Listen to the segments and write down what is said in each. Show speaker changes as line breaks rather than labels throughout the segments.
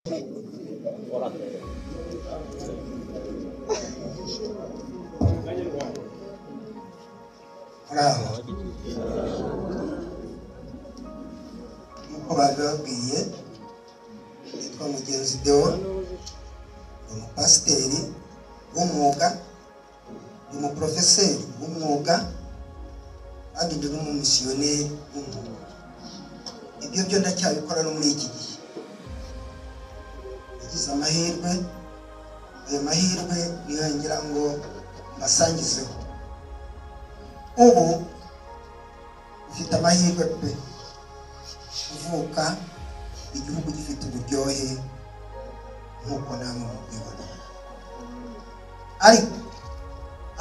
Bravo. Nk'uko babibabwiye, yitwa Mugenzi Deo, umupasiteri w'umwuga, umuprofeseri w'umwuga, kandi ndi n'umumisiyoneri w'umwuga. Ibyo byo ndacyabikora no muri iki gihe. Nagize amahirwe, ayo mahirwe niyo ngira ngo mbasangizeho. Ubu ufite amahirwe pe kuvuka igihugu gifite uburyohe nk'uko namwe mubibona, ariko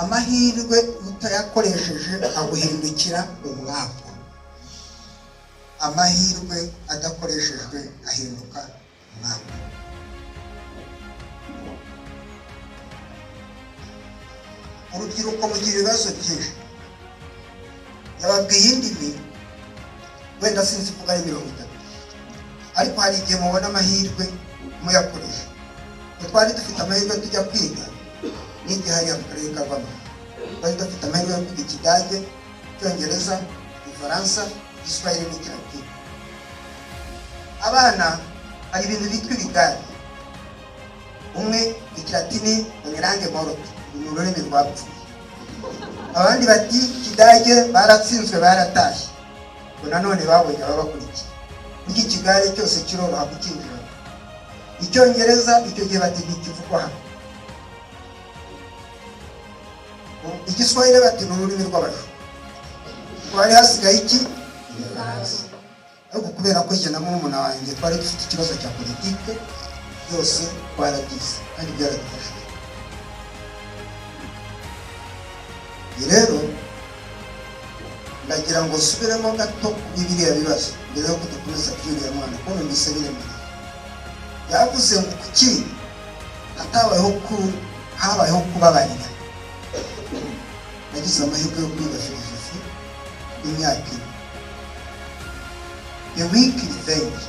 amahirwe utayakoresheje aguhindukira umwaka. Amahirwe adakoreshejwe ahinduka umwaka. Urubyiruko mugira ibibazo byinshi. Yababwiye indimi wenda sinzi kuvuga ari 30, ariko hari igihe mubona amahirwe muyakoresha. Twari dufite amahirwe tujya kwiga n'igihe hari akarere kavamo. Twari dufite amahirwe yo kwiga Ikidage, Icyongereza, Igifaransa, Igiswahili n'Ikilatini. Abana hari ibintu bitwa ibigari. Umwe Ikilatini Onyerange Moroto, ni ururimi rwapfuye. Abandi bati Ikidage baratsinzwe baratashye, ngo nanone babonye ababakurikiye. Iki kigare cyose kiroroha kukinjira. Icyongereza icyo gihe bati ntikivugwa hano. Igiswahili bati ni ururimi rw'abashu. Twari hasigaye iki? Igifaransa. Ariko kubera ko jye na murumuna wanjye twari dufite ikibazo cya politike, byose twaragize kandi byaradufashije. Rero ndagira ngo subiremo gato bibiriya bibazo mbere yo kudukomeza byuriya mwana ko numvise biremeye. Yavuze ngo kuki habayeho kubabarira. Nagize amahirwe yo kwiga filozofi y'imyaka 4. The weak revenge,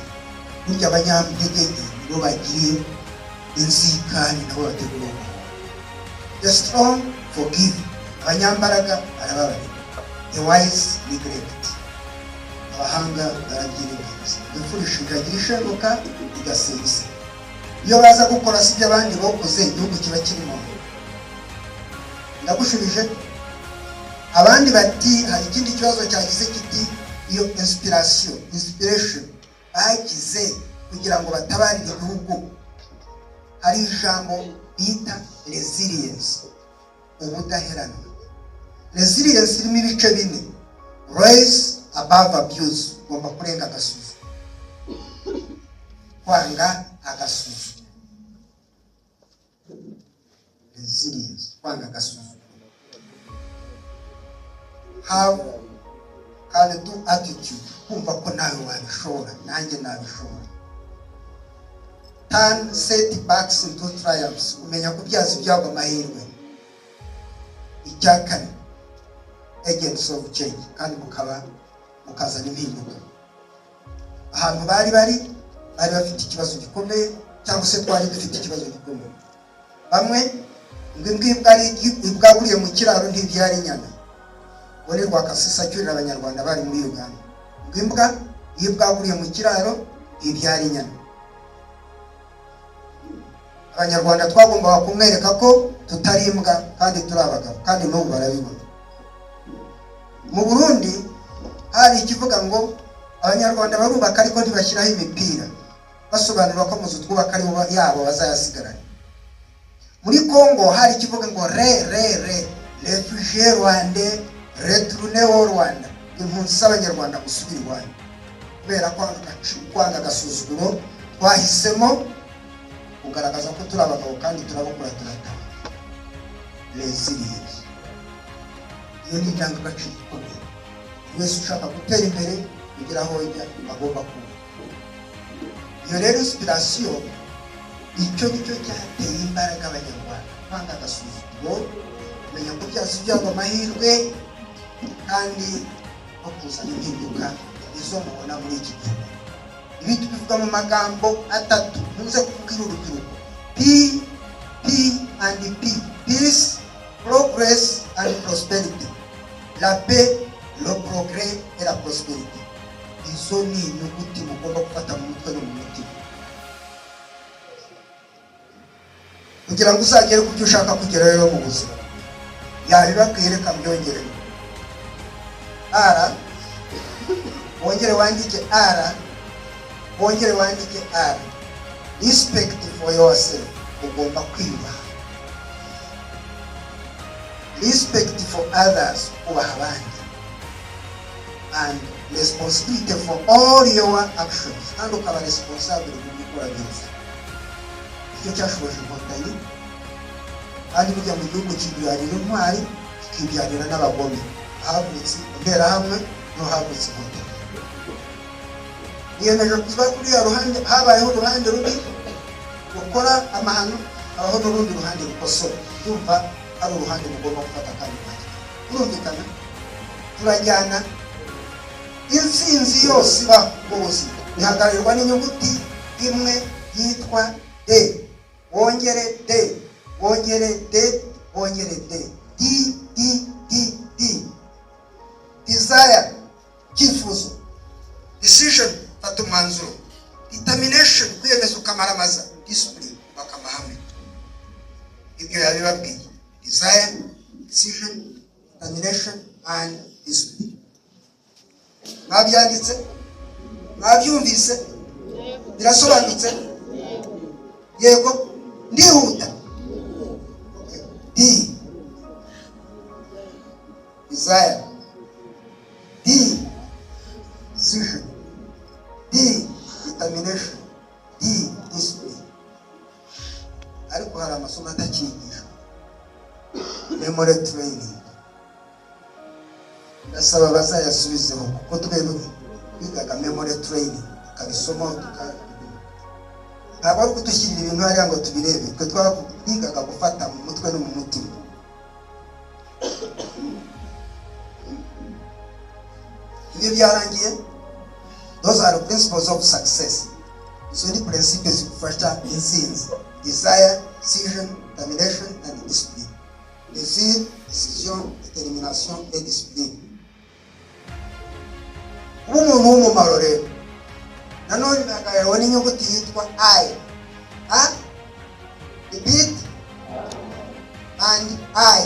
burya abanyantege nibo bagiye inzikani nabo bategura. The strong forgive, abanyambaraga barababarira. The wise neglect, abahanga barabyirengagiza. Imfurishi ikagira ishenuka igasesa. Iyo baza gukora sibyo abandi bakoze, igihugu kiba kirimo. Ndagushubije. Abandi bati hari ikindi kibazo cyagize kiti iyo inspiration bagize kugira ngo batabarire igihugu. Hari ijambo bita resilience, ubudaheranwa. Resilience irimo ibice 4. Rise above abuse, ugomba kurenga agasuzu. Kwanga agasuzu. Resilience, kwanga agasuzu. Have do attitude, kumva ko nawe wabishobora, nanjye nabishobora. Turn setbacks into triumphs, umenya kubyaza ibyago amahirwe. Icyakane, agents of change, kandi mukazana impinduka. Ahantu bari bafite ikibazo gikomeye, cyangwa se twari dufite ikibazo gikomeye. Bamwe ibwaguriye mu kiraro ntibyari inyana. Wone Rwakasisa cyurira abanyarwanda bari muri Uganda. Imbwa ibwaguriye mu kiraro ntibyari inyana. Abanyarwanda twagombaga kumwereka ko tutari imbwa kandi turi abagabo, kandi n'ubu barabibona. Mu Burundi hari ikivuga ngo abanyarwanda barubaka ariko ntibashyiraho imipira, basobanura ko muzu twubaka ari yabo bazayasigarana. Muri Kongo hari ikivuga ngo refugee Rwanda, retourne au Rwanda, impunzi z'abanyarwanda gusubira iwanyu. Kubera kwanga agasuzuguro twahisemo kugaragaza ko turi abagabo kandi turabakora turataha. Resilience, iyo ni indangagaciro ikomeye. Wese ushaka gutera imbere kugira aho ajya agomba kuba. Iyo rero inspiration, icyo nicyo cyateye imbaraga abanyarwanda. Kwanga agasuzuguro, kumenya kubyaza ibyago amahirwe, kandi no kuzana impinduka izo mubona muri iki gihugu. ibitu bivuga mu magambo atatu muze kubwira urubyiruko P and P, peace, progress and prosperity. La paix, le progrès et la prospérité. Izo ni inyuguti mugomba gufata mu mutwe no mu mutima kugira ngo uzagere ku byo ushaka kugera rero mu buzima. Yabibabwiye reka mbyongere R, wongere wandike R, wongere wandike R. Respect for yourself, ugomba kwiyubaha. Respect for others, kubaha abandi. And responsibility for all your actions, kandi ukaba responsible mu gukora byose. Icyo cyashoboje inkotanyi, kandi burya mu gihugu kibyarira intwari kibyarira n'abagome. Havutse interahamwe no havutse inkotanyi. Niyemeje kuva kuri ya ruhande, habayeho uruhande rubi gukora amahano, aho n'urundi ruhande rukosora. Ndumva ari uruhande mugomba gufata kandi mwanya. Urumvikana? Turajyana insinzi yose iba mu buzima ihagararirwa n'inyuguti imwe yitwa D. Wongere D, wongere D, wongere D. D. Desire, cyifuzo. Decision, fata umwanzuro. Determination, kwiyemeza ukamaramaza. Discipline, bakamahame. Ibyo yabibabwiye. Desire, decision, determination and discipline. Mwabyanditse? Mwabyumvise? Birasobanutse? Yego, ndihuta. D. Desire. D. Decision. D. Determination. D. Discipline. Ariko hari amasomo atakigisha. Memory training. Ndasaba bazayasubizeho kuko twebwe bigaga memory training kabisoma ntabwo ari kudushyirira ibintu hariya ngo tubirebe, twe twabigaga gufata mu mutwe no mu mutima. Ibyo byarangiye. Those are the principles of success. Izo ni principles zigufasha intsinzi. Desire, decision, determination and discipline. Désir, décision, détermination et discipline. Umuntu w'umumaro rero nanone bagayeho n'inyuguti yitwa I. Repeat. And I.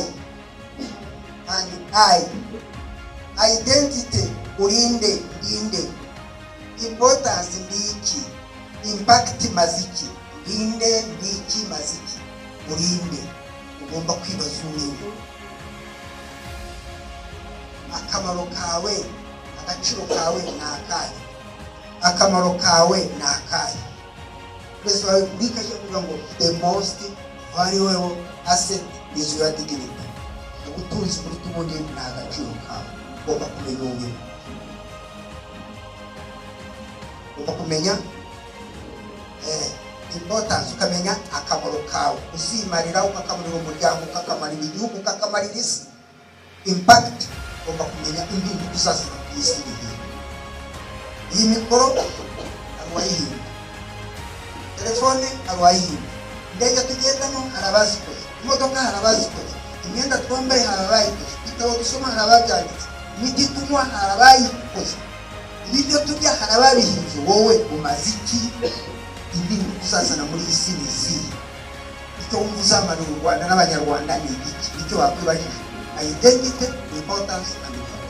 Identity, urinde, ndinde. Importance, ndiki. Impact, maziki. Ndinde, ndiki, maziki. Urinde. Ugomba kwibaza urinde. Akamaro kawe, agaciro kawe ni akahe? Akamaro kawe ni akahe? Perezida wa Repubulika yavuga ngo the most valuable asset is your dignity. Ubutunzi buruta ubundi ni agaciro kawe. Ugomba kumenya ububi. Ugomba kumenya importance, ukamenya akamaro kawe. Uzimarira ukakamarira umuryango, ukakamarira igihugu, ukakamarira isi. Impact, ugomba kumenya impinduka uzazana ku isi n'igihe. Iyi mikoro arwayihinda, telefone arwayihinda, indege tugendamo hari abazikoze, imodoka hari abazikoze, imyenda twambaye hari abayikoze, ibitabo dusoma hari ababyanditse, imiti tunywa hari abayikoze, ibiryo turya hari ababihinze. Wowe umaze iki? Impinduka uzazana muri iyi si ni izihe? Icyo wumva uzamarira u Rwanda n'Abanyarwanda ni iki? Icyo wakwibajije. Identity, importance and impact.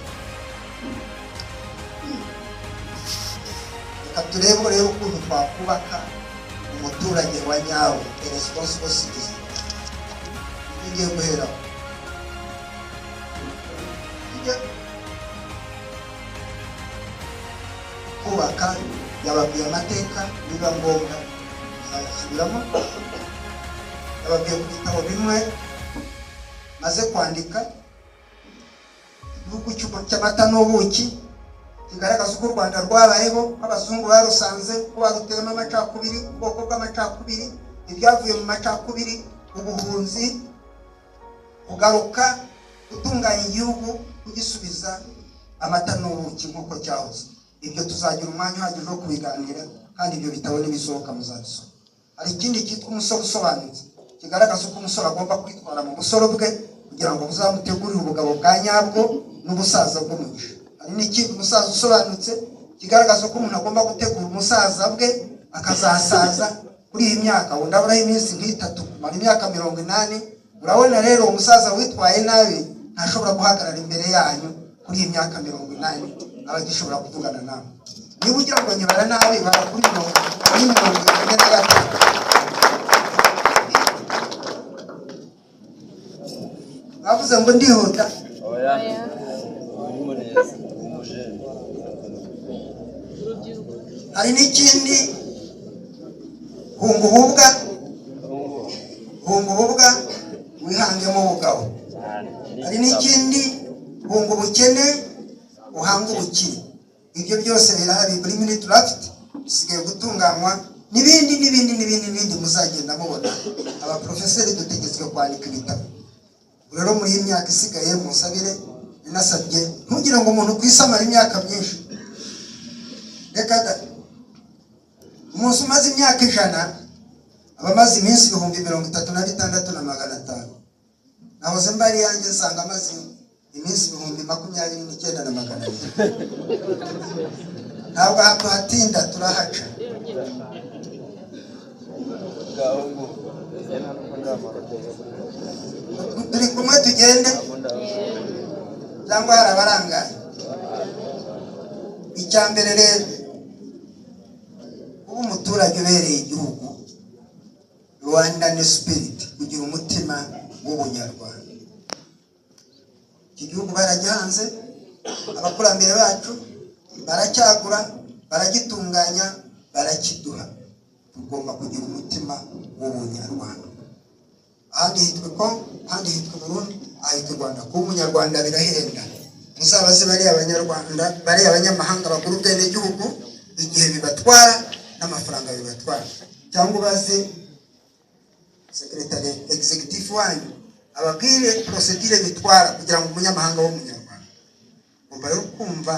Reka turebe rero ukuntu twakubaka umuturage wa nyawe, a responsible citizen. Ngiye guheraho. Kubaka yababwiye amateka, biba ngombwa uzayasubiramo. Yababwiye ku bitabo bimwe maze kwandika, igihugu cy'amata n'ubuki kigaragaza uko u Rwanda rwabayeho, abazungu barusanze ko baruteyemo amacakubiri, ubwoko bw'amacakubiri, ibyavuye mu macakubiri, ubuhunzi, kugaruka, gutunganya igihugu, kugisubiza amata n'ubuki nk'uko cyahoze. ibyo tuzagira umwanya uhagije wo kubiganira, kandi ibyo bitabo n'ibisohoka muzabisoma. Hari ikindi cyitwa umusoro usobanutse, kigaragaza uko umusoro agomba kwitwara mu busoro bwe kugira ngo buzamutegurire ubugabo bwa nyabwo n'ubusaza bw'umugisha. Hari n'ikindi umusaza usobanutse kigaragaza ko umuntu agomba gutegura umusaza bwe akazasaza kuri iyi myaka, undi aburaho iminsi nk'itatu kumara imyaka 80. Urabona rero umusaza witwaye nabi ntashobora guhagarara imbere yanyu kuri iyi myaka 80 abagishobora kuvugana nawe. Niba ugira ngo nyibara nabi bara kuri 40. Bavuze ngo ndihuta. Hari n'ikindi hunga ububwa wihangemo ubugabo. Hari n'ikindi hunga ubukene uhanga ubukire. Ibyo byose birahari buri minute draft isigaye gutunganywa n'ibindi muzagenda mubona. Abaprofeseri dutegetswe kwandika ibitabo. Rero muri iyi myaka isigaye musabire, ninasabye ntugira ngo umuntu kwisamara imyaka myinshi. Reka da umunsi umaze imyaka 100 abamaze iminsi 36,500. Nahoze mbari yanjye nsanga amaze iminsi 29,900. Ntabwo hato hatinda turahaca. Turi kumwe tugende cyangwa harabarangaye. Icyambere rero ubu umuturage ubereye igihugu, Rwandan spirit, kugira umutima w'ubunyarwanda. Iki gihugu barajyanze, abakurambere bacu baracyagura, baragitunganya, barakiduha. Tugomba kugira umutima w'ubunyarwanda. Ahandi hitwa ko, ahandi hitwa Burundi, ahitwa Rwanda. Kuba umunyarwanda birahenda. Muzabaze bari abanyarwanda, bari abanyamahanga bakuru bwene gihugu igihe bibatwara n'amafaranga bibatwara. Cyangwa baze secretary executive wanyu ababwire procedure bitwara kugira ngo umunyamahanga w'umunyarwanda. Ugomba rero kumva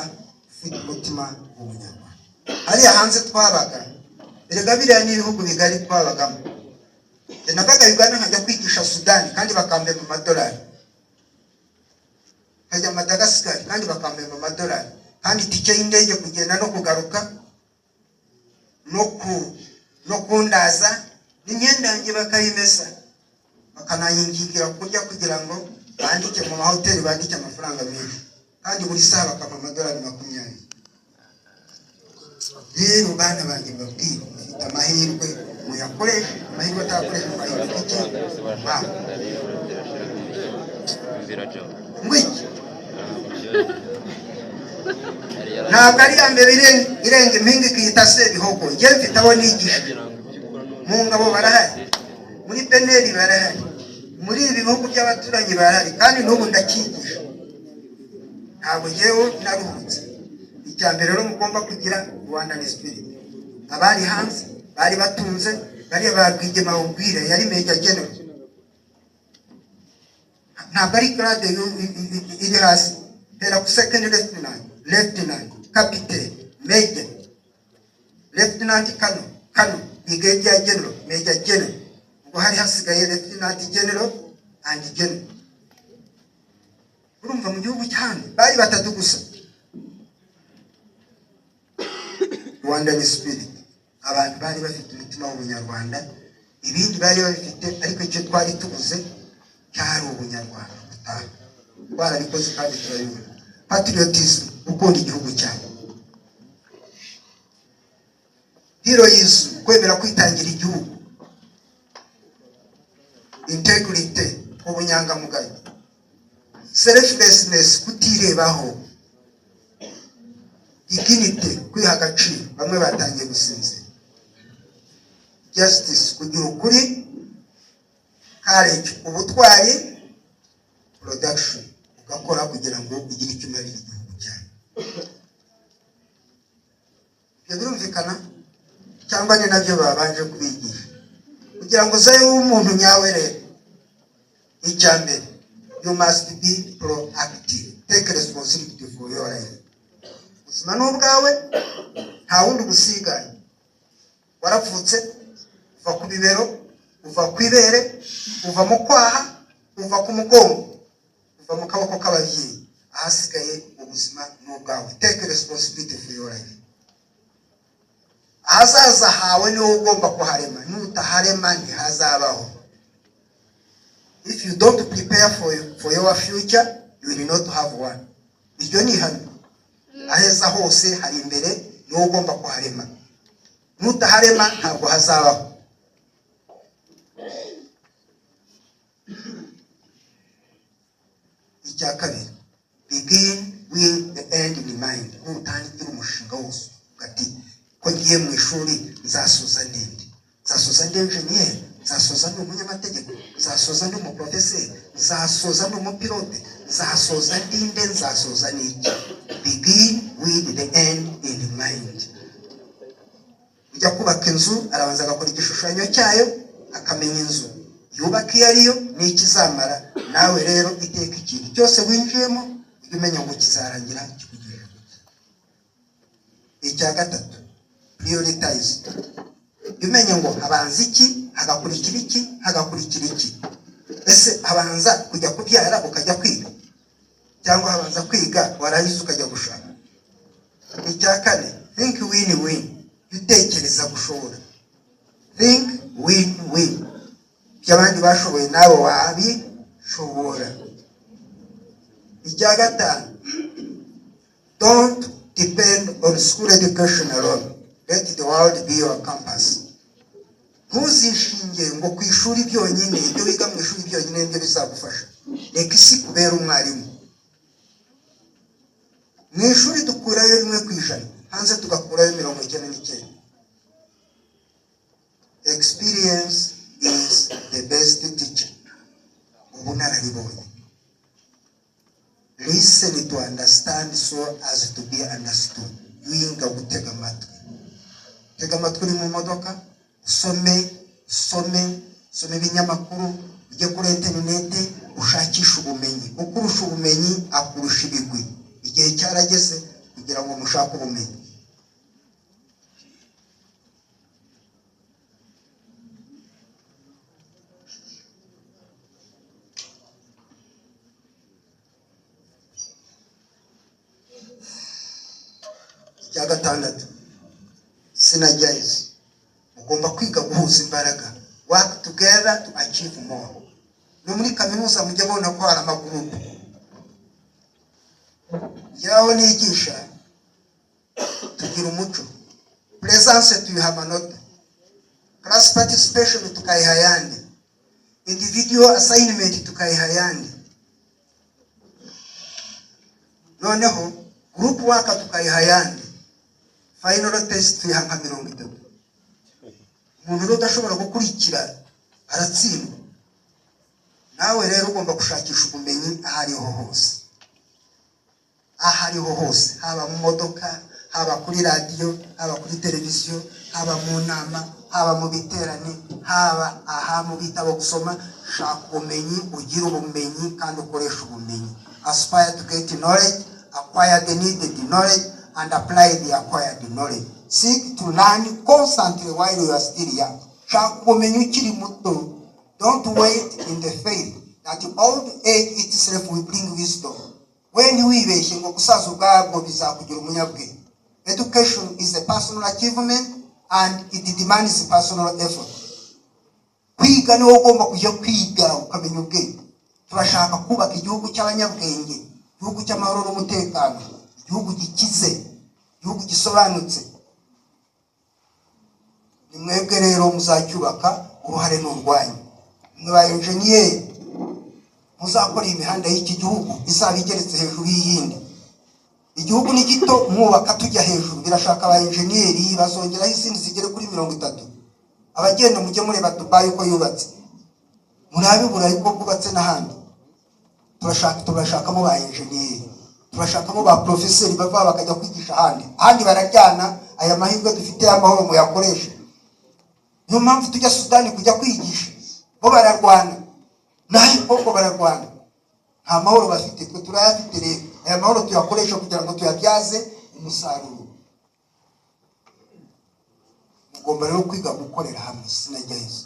ufite umutima w'umunyarwanda. Hariya hanze twabaga, erega biriya n'ibihugu bigari twabagamo. Nakaga Uganda nkajya kwigisha Sudan kandi bakambe mu madolari. Nkajya Madagascar kandi bakambe mu madolari. Kandi tike y'indege kugenda no kugaruka no kundaza n'imyenda yanjye bakayimesa. Bakanayingingira kurya kugira ngo bandike mu mahoteli, bandike amafaranga menshi. Kandi buri saha bakama amadolari 20. Rero bana banjye babwira ufite amahirwe muyakoresha, amahirwe atakoresha amahirwe iki ngwiki ntabwo ari ya mbere irenga impinga ikiyita se bihogo. Njye mfite abo nigisha mu ngabo barahari, muri peneri barahari, muri ibi bihugu by'abaturanyi barahari, kandi n'ubu ndakigisha. Ntabwo njyewe naruhutse. Icyambere rero mugomba kugira Rwandan spirit. Abari hanze bari batunze, bari babwige mawubwire yari Major General. Ntabwo ari grade iri hasi, hera ku second lieutenant, captain, major, lieutenant colonel, brigadier general, major general. Ubwo hari hasigaye lieutenant general and general. Urumva mu gihugu cyane bari batatu gusa. Rwandan spirit, abantu bari bafite umutima w'ubunyarwanda, ibindi bari bafite, ariko icyo twari tubuze cyari ubunyarwanda gutaha. Barabikoze kandi turabibona. Patriotism, gukunda igihugu cyane. Heroism, kwemera kwitangira igihugu. Integrity, ubunyangamugayo. Selflessness, kutirebaho. Dignity, kwiha agaciro, bamwe batangiye gusinzira. Justice, kugira ukuri. Courage, ubutwari. Production, ugakora kugira ngo ugire icyo umarira igihugu cyawe. Ibyo birumvikana cyangwa ni nabyo babanje kubigisha kugira ngo uzabe umuntu nyawe rero. Icyambere, you must be proactive, take responsibility for your life. ubuzima n'ubwawe nta wundi gusiganya. Waravutse uva ku bibero, uva ku ibere, uva mu kwaha, uva ku mugongo, uva mu kaboko k'ababyeyi. Ahasigaye ubuzima n'ubwawe. Take responsibility for your life. Ahazaza hawe niwo ugomba kuharema, nutaharema ntihazabaho. If you don't prepare for your future, you will not have one. Iryo ni hano. Aheza hose hari imbere, niwo ugomba kuharema. Nutaharema ntabwo hazabaho. Icya kabiri, begin with the end in mind. Nutangira umushinga wose ugati ko ngiye mu ishuri nzasoza ndende, nzasoza ndi engineer, nzasoza ndi umunyamategeko, nzasoza ndi umuprofeseri, nzasoza ndi umupilote, nzasoza ndinde, nzasoza n'iki. Begin with the end in mind. Ujya kubaka inzu arabanza agakora igishushanyo cyayo, akamenya inzu yubaka iyo ariyo n'ikizamara. Nawe rero iteka ikintu cyose winjiyemo ujye umenya ngo kizarangira kikugejeje. Icya gatatu, prioritize. Umenye ngo habanza iki, hagakurikira iki, hagakurikira iki. Ese habanza kujya kubyara ukajya kwiga, cyangwa habanza kwiga warangiza ukajya gushaka? Icya kane, think win-win. Utekereza gushobora. Think win-win. By'abandi bashoboye nawe wabishobora. Icya gatanu, don't depend on school education alone. Let the world be your campus. Ntuzishinge ngo ku ishuri byonyine, ibyo wiga mu ishuri byonyine nibyo bizagufasha. Reka isi kubera umwarimu. Mu ishuri dukurayo 1%, hanze tugakurayo 99%. Experience is the best teacher. Ubunararibonye. Listen to understand so as to be understood. Winga gutega amatwi. Tega amatwi uri mu modoka, some ibinyamakuru, ujye kuri interinete, ushakisha ubumenyi. Ukurusha ubumenyi akurusha ibigwi. Igihe cyarageze kugira ngo mushake ubumenyi. Icya gatandatu, synergize. Ugomba kwiga guhuza imbaraga. Work together to achieve more. No muri kaminuza mujye bona ko hari amagurupe. Yaho nigisha tugira umuco. Presence tuyiha amanota. Class participation tukayiha yandi. Individual assignment tukayiha yandi. Noneho group work tukayiha yandi. Final test tuyiha nka 30. Umuntu udashobora gukurikira aratsindwa. Nawe rero ugomba gushakisha ubumenyi ahariho hose, haba mu modoka, haba kuri radio, haba kuri televiziyo, haba mu nama, haba mu biterane, haba aha mu bitabo gusoma. Shaka ubumenyi, ugira ubumenyi kandi ukoresha ubumenyi. Aspire to get knowledge, acquire the needed knowledge, and apply the acquired knowledge. Seek to learn constantly while you are still young. Shaka ubumenyi ukiri muto. Don't wait in the faith that old age itself will bring wisdom. When wibeshye ngo gusaza ubwabwo bizakugira umunyabwenge. Education is a personal achievement and it demands personal effort. Kwiga niwo ugomba kujya kwiga ukamenya ubwenge. Turashaka kubaka igihugu cy'abanyabwenge, igihugu cy'amahoro n'umutekano, igihugu gikize, igihugu gisobanutse. Nimwebwe rero muzacyubaka, uruhare n'urwanyu. Mwe ba engineer muzakora imihanda y'iki gihugu izaba igeretse hejuru y'iyindi. Igihugu ni gito, mwubaka tujya hejuru. Birashaka ba engineer bazongeraho izindi zigere kuri 30. Abagenda mujye mureba Dubai uko yubatse, murabe Burayi uko kubatse n'ahandi. Turashakamo ba engineer, turashakamo ba professeur bava bakajya kwigisha ahandi barajyana. Aya mahirwe dufite y'amahoro mu yakoresha. Niyo mpamvu tujya Sudani kujya kwigisha. Bo bararwana, naho koko bararwana, nta mahoro bafite. Twe turayafite rero. Aya mahoro tuyakoresha kugira ngo tuyabyaze umusaruro. Mugomba rero kwiga gukorera hamwe sinajyahize.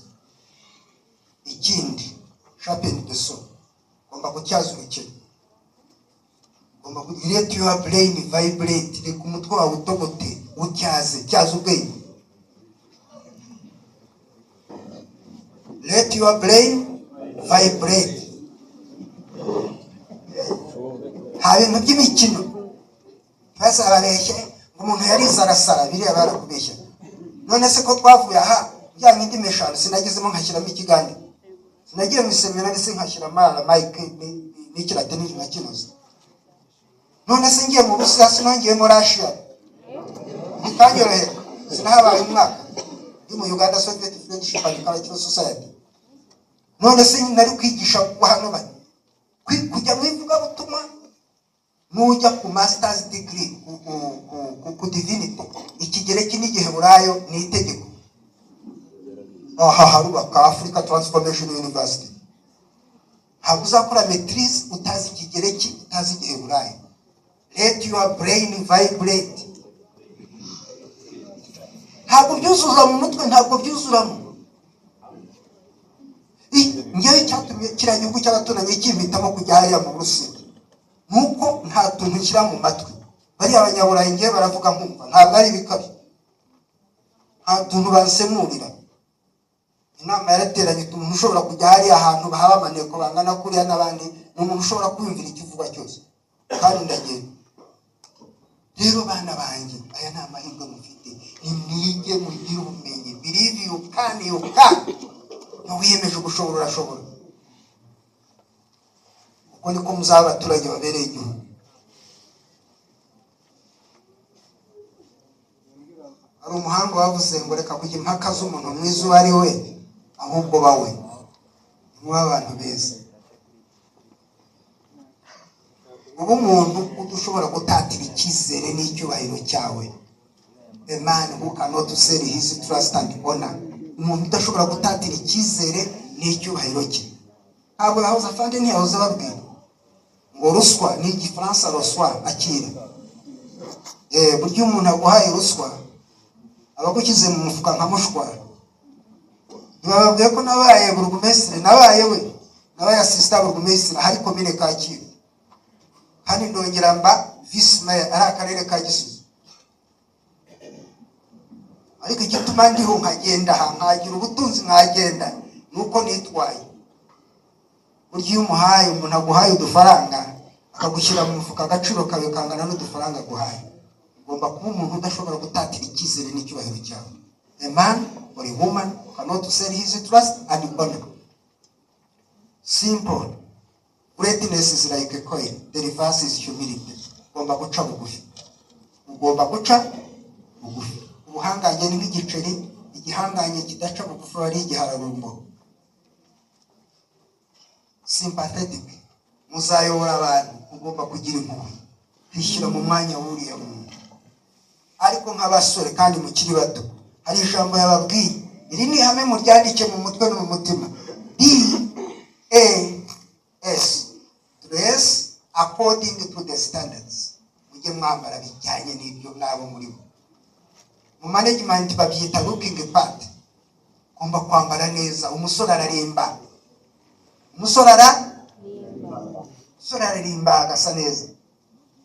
Ikindi sharpen the saw. Ugomba gutyaza urukero. Ugomba let your brain vibrate. Reka umutwe wawe utogote utyaza ubwenge. Let your brain vibrate. Habe mu by'imikino basa bareshye umuntu yariza arasara biriya barakubeshya. None se ko twavuye aha byanga indi meshano sinagezemo nkashyiramo ikigande. Sinagiye mu seminari nkashyira mara mike n'ikirate n'ijana kinoze. None se ngiye mu Burusiya sinongiye mu Russia. Bikanyorohera sinahabaye umwaka ndi mu Uganda Soviet Friendship and Cultural Society. None se nari kwigisha hano bane kujya mwivuga butumwa nujya ku masters degree ku divinity ikigereki n'igiheburayo ni itegeko. Aha harubaka Africa Transformation University. Habuzakora maîtrise utazi ikigereki utazi igiheburayo. Let your brain vibrate. Ntabwo byuzuza mu mutwe, ntabwo byuzuramo. Ngewe cyatumye kiriya gihugu cy'abaturage kimpitamo kujya hariya mu Burusiya nuko nta tuntu nshyira mu matwi. Bariya abanyaburayi ngewe baravuga nkumva ntabwo ari bikabi, nta tuntu bansemurira. Inama yarateranye umuntu ushobora kujya hariya ahantu bahaba amaneko bangana kuriya n'abandi, n'umuntu ushobora kwiyumvira ikivuga cyose kandi ndagenda. Rero bana banjye aya ni amahirwe mufite, nimwige mugire ubumenyi. Believe you can. Wiyemeje gushobora urashobora. Uko niko muzaba abaturage babereye igihugu. Ari umuhanga wavuze ngo reka kujya impaka z'umuntu mwiza uwo ari we, ahubwo bawe niwe abantu beza. Ubu umuntu udushobora gutatira icyizere n'icyubahiro cyawe. A man who cannot sell his trust and honor. Umuntu udashobora gutatira icyizere n'icyubahiro cye. Ntabwo yahoze afande ntiyahoze babwira ngo ruswa ni igifaransa ruswa akira. Buryo umuntu aguhaye ruswa abagukize mu mufuka nka mushwara. Bababwiye ko nabaye burugumestre, nabaye we nabaye assistant burugumestre hari komine Kacyiru, kandi ndongera mba vice mayor ari akarere ka Gisozi. Ariko igituma ndiho nkagenda nkagira ubutunzi nkagenda nuko nitwaye. Buryo umuhaye umuntu aguhaye udufaranga akagushyira mu mufuka agaciro kawe kangana n'udufaranga aguhaye. Ugomba kuba umuntu udashobora gutatira icyizere n'icyubahiro cyawe. A man or a woman cannot sell his trust and honor. Simple. Greatness is like a coin. The reverse is humility. Ugomba guca bugufi. Ugomba guca bugufi. Ubuhangange ni nk'igiceri, igihanganye kidaca bugufi ari igihararumbo. Sympathetic. Muzayobora abantu, ugomba kugira impuhwe. Kwishyira mu mwanya w'uriya muntu. Ariko nk'abasore kandi mukiri bato, hari ijambo yababwiye, iri ni ihame muryandike mu mutwe no mu mutima. DAS. Dress according to the standards. Mujye mwambara bijyanye n'ibyo nabo muri bo. Mu management babyita looking part. Ugomba kwambara neza. Umusore ararimba. Umusore ararimba agasa neza.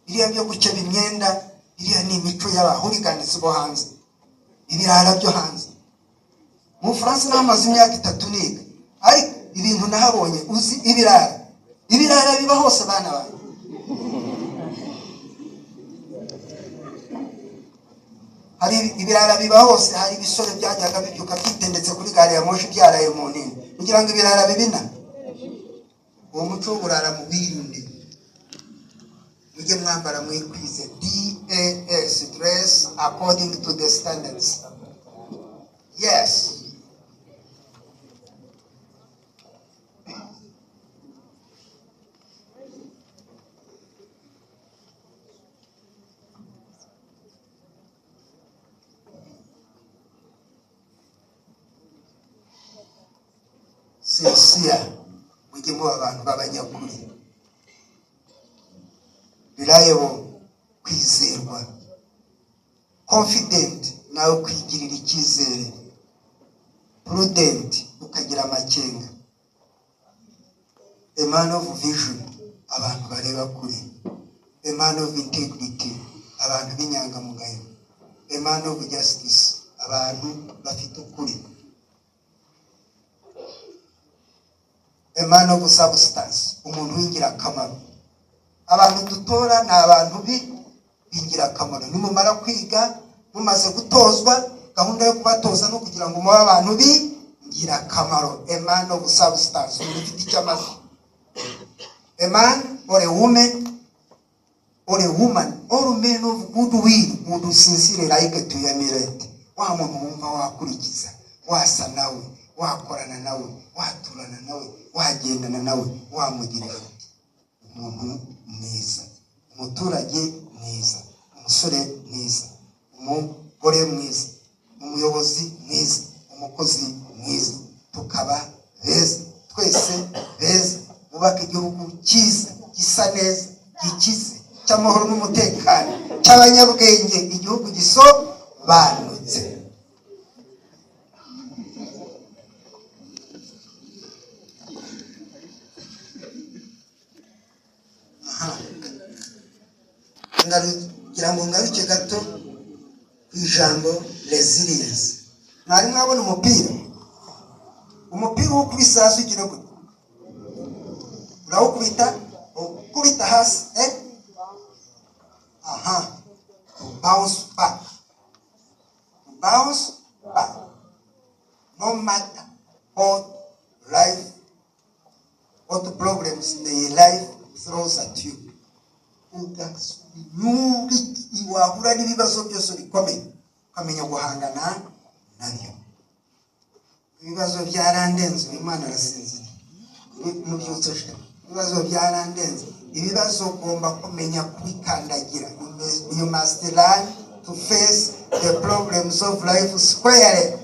Iriya byo guceba imyenda, iriya ni imico y'abahuliganizi bo hanze. Ibirara byo hanze. Mu France namaze imyaka 3 niga. Ariko ibintu nahabonye uzi ibirara biba hose bana bana. Hari ibirara biba hose, hari ibisore byajyaga bibyuka byitendetse kuri gare ya moshi byaraye mu nini kugira ngo ibirara bibina. Uwo muco w'uburara mu birinde. Mujye mwambara mwikwize. DAS. Dress according to the standards. Yes. Sincere. Mujye muba abantu b'abanyakuri. Reliable. Kwizerwa. confident nawe kwigirira icyizere, prudent ukagira amakenga, a man of vision abantu bareba kure, a man of integrity abantu b'inyangamugayo, a man of justice abantu bafite ukuri, a man of substance umuntu w'ingirakamaro. Abantu dutora ni abantu b'ingirakamaro. Nimumara kwiga mumaze gutozwa, gahunda yo kubatoza no kugira ngo mube abantu b'ingirakamaro, a man of substance umuntu ufite icyo amaze, a man or a woman or a woman or men of good will would sincerely like to emulate. Wa muntu wumva wakurikiza, wasa nawe, wakorana nawe, waturana nawe, wagendana nawe, wamugirira umuntu mwiza, umuturage mwiza, umusore mwiza, umugore mwiza, umuyobozi mwiza, umukozi mwiza, tukaba beza, twese beza, mubaka igihugu cyiza, gisa neza, gikize, cy'amahoro n'umutekano, cy'abanyabwenge, igihugu gisobanutse. Ngira ngo ngaruke gato ku ijambo resilience. Mwari mwabona umupira wo kubisasu ugira gute? Urawukubita ukubita hasi, bounce back, no matter what problems in life throws at you. Wahura n'ibibazo byose bikomeye ukamenya guhangana nabyo. Ibibazo byarandenze, Imana arasinzira mu by'utoshe. Ibibazo byarandenze, ibibazo ugomba kumenya kubikandagira. You must learn to face the problems of life squarely.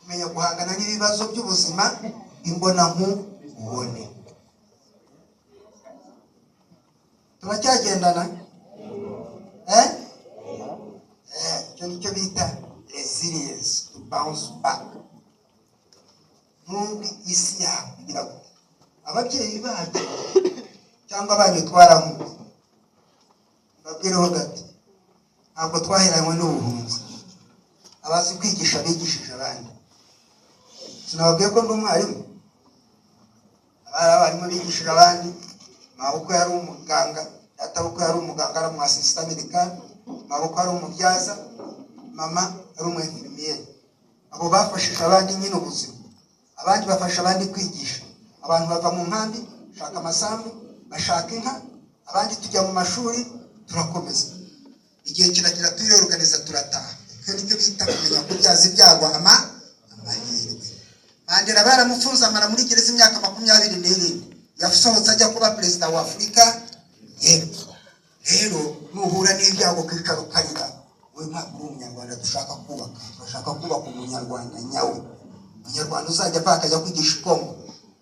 Kumenya guhangana n'ibibazo by'ubuzima imbona nkubone. Turacyagendana? Icyo bita resilience, to bounce back. Nubwo isi yakugira ngo ababyeyi bacu cyangwa abanyu twaramuze, babwireho gati ntabwo twahiranywe n'ubuhunzi. Abazi kwigisha bigishije abandi. Sinababwiye ko ndi umwarimu, abarimu bigishije abandi. Maboko yari umuganga, databukwe yari umuganga, ari umu-assistant medical. Maboko yari umubyaza, mama yari umu-infirmier. Abo bafashije abandi nyine ubuzima, abandi bafasha abandi kwigisha. Abantu bava mu nkambi shaka amasambu, bashaka inka, abandi tujya mu mashuri turakomeza. Igihe kiragira turiorganiza turataha. Nicyo bita kumenya kubyaza ibyagwa amahirwe. Mandela baramufunze amara muri gereza imyaka 27. Yasohotse ajya kuba perezida wa Afurika y'Epfo. Rero nuhura n'ibyago kwicara ukarira, we ntabwo uri umunyarwanda dushaka kubaka. Turashaka kubaka umunyarwanda nyawe. Umunyarwanda uzajya apfa akajya kwigisha Kongo,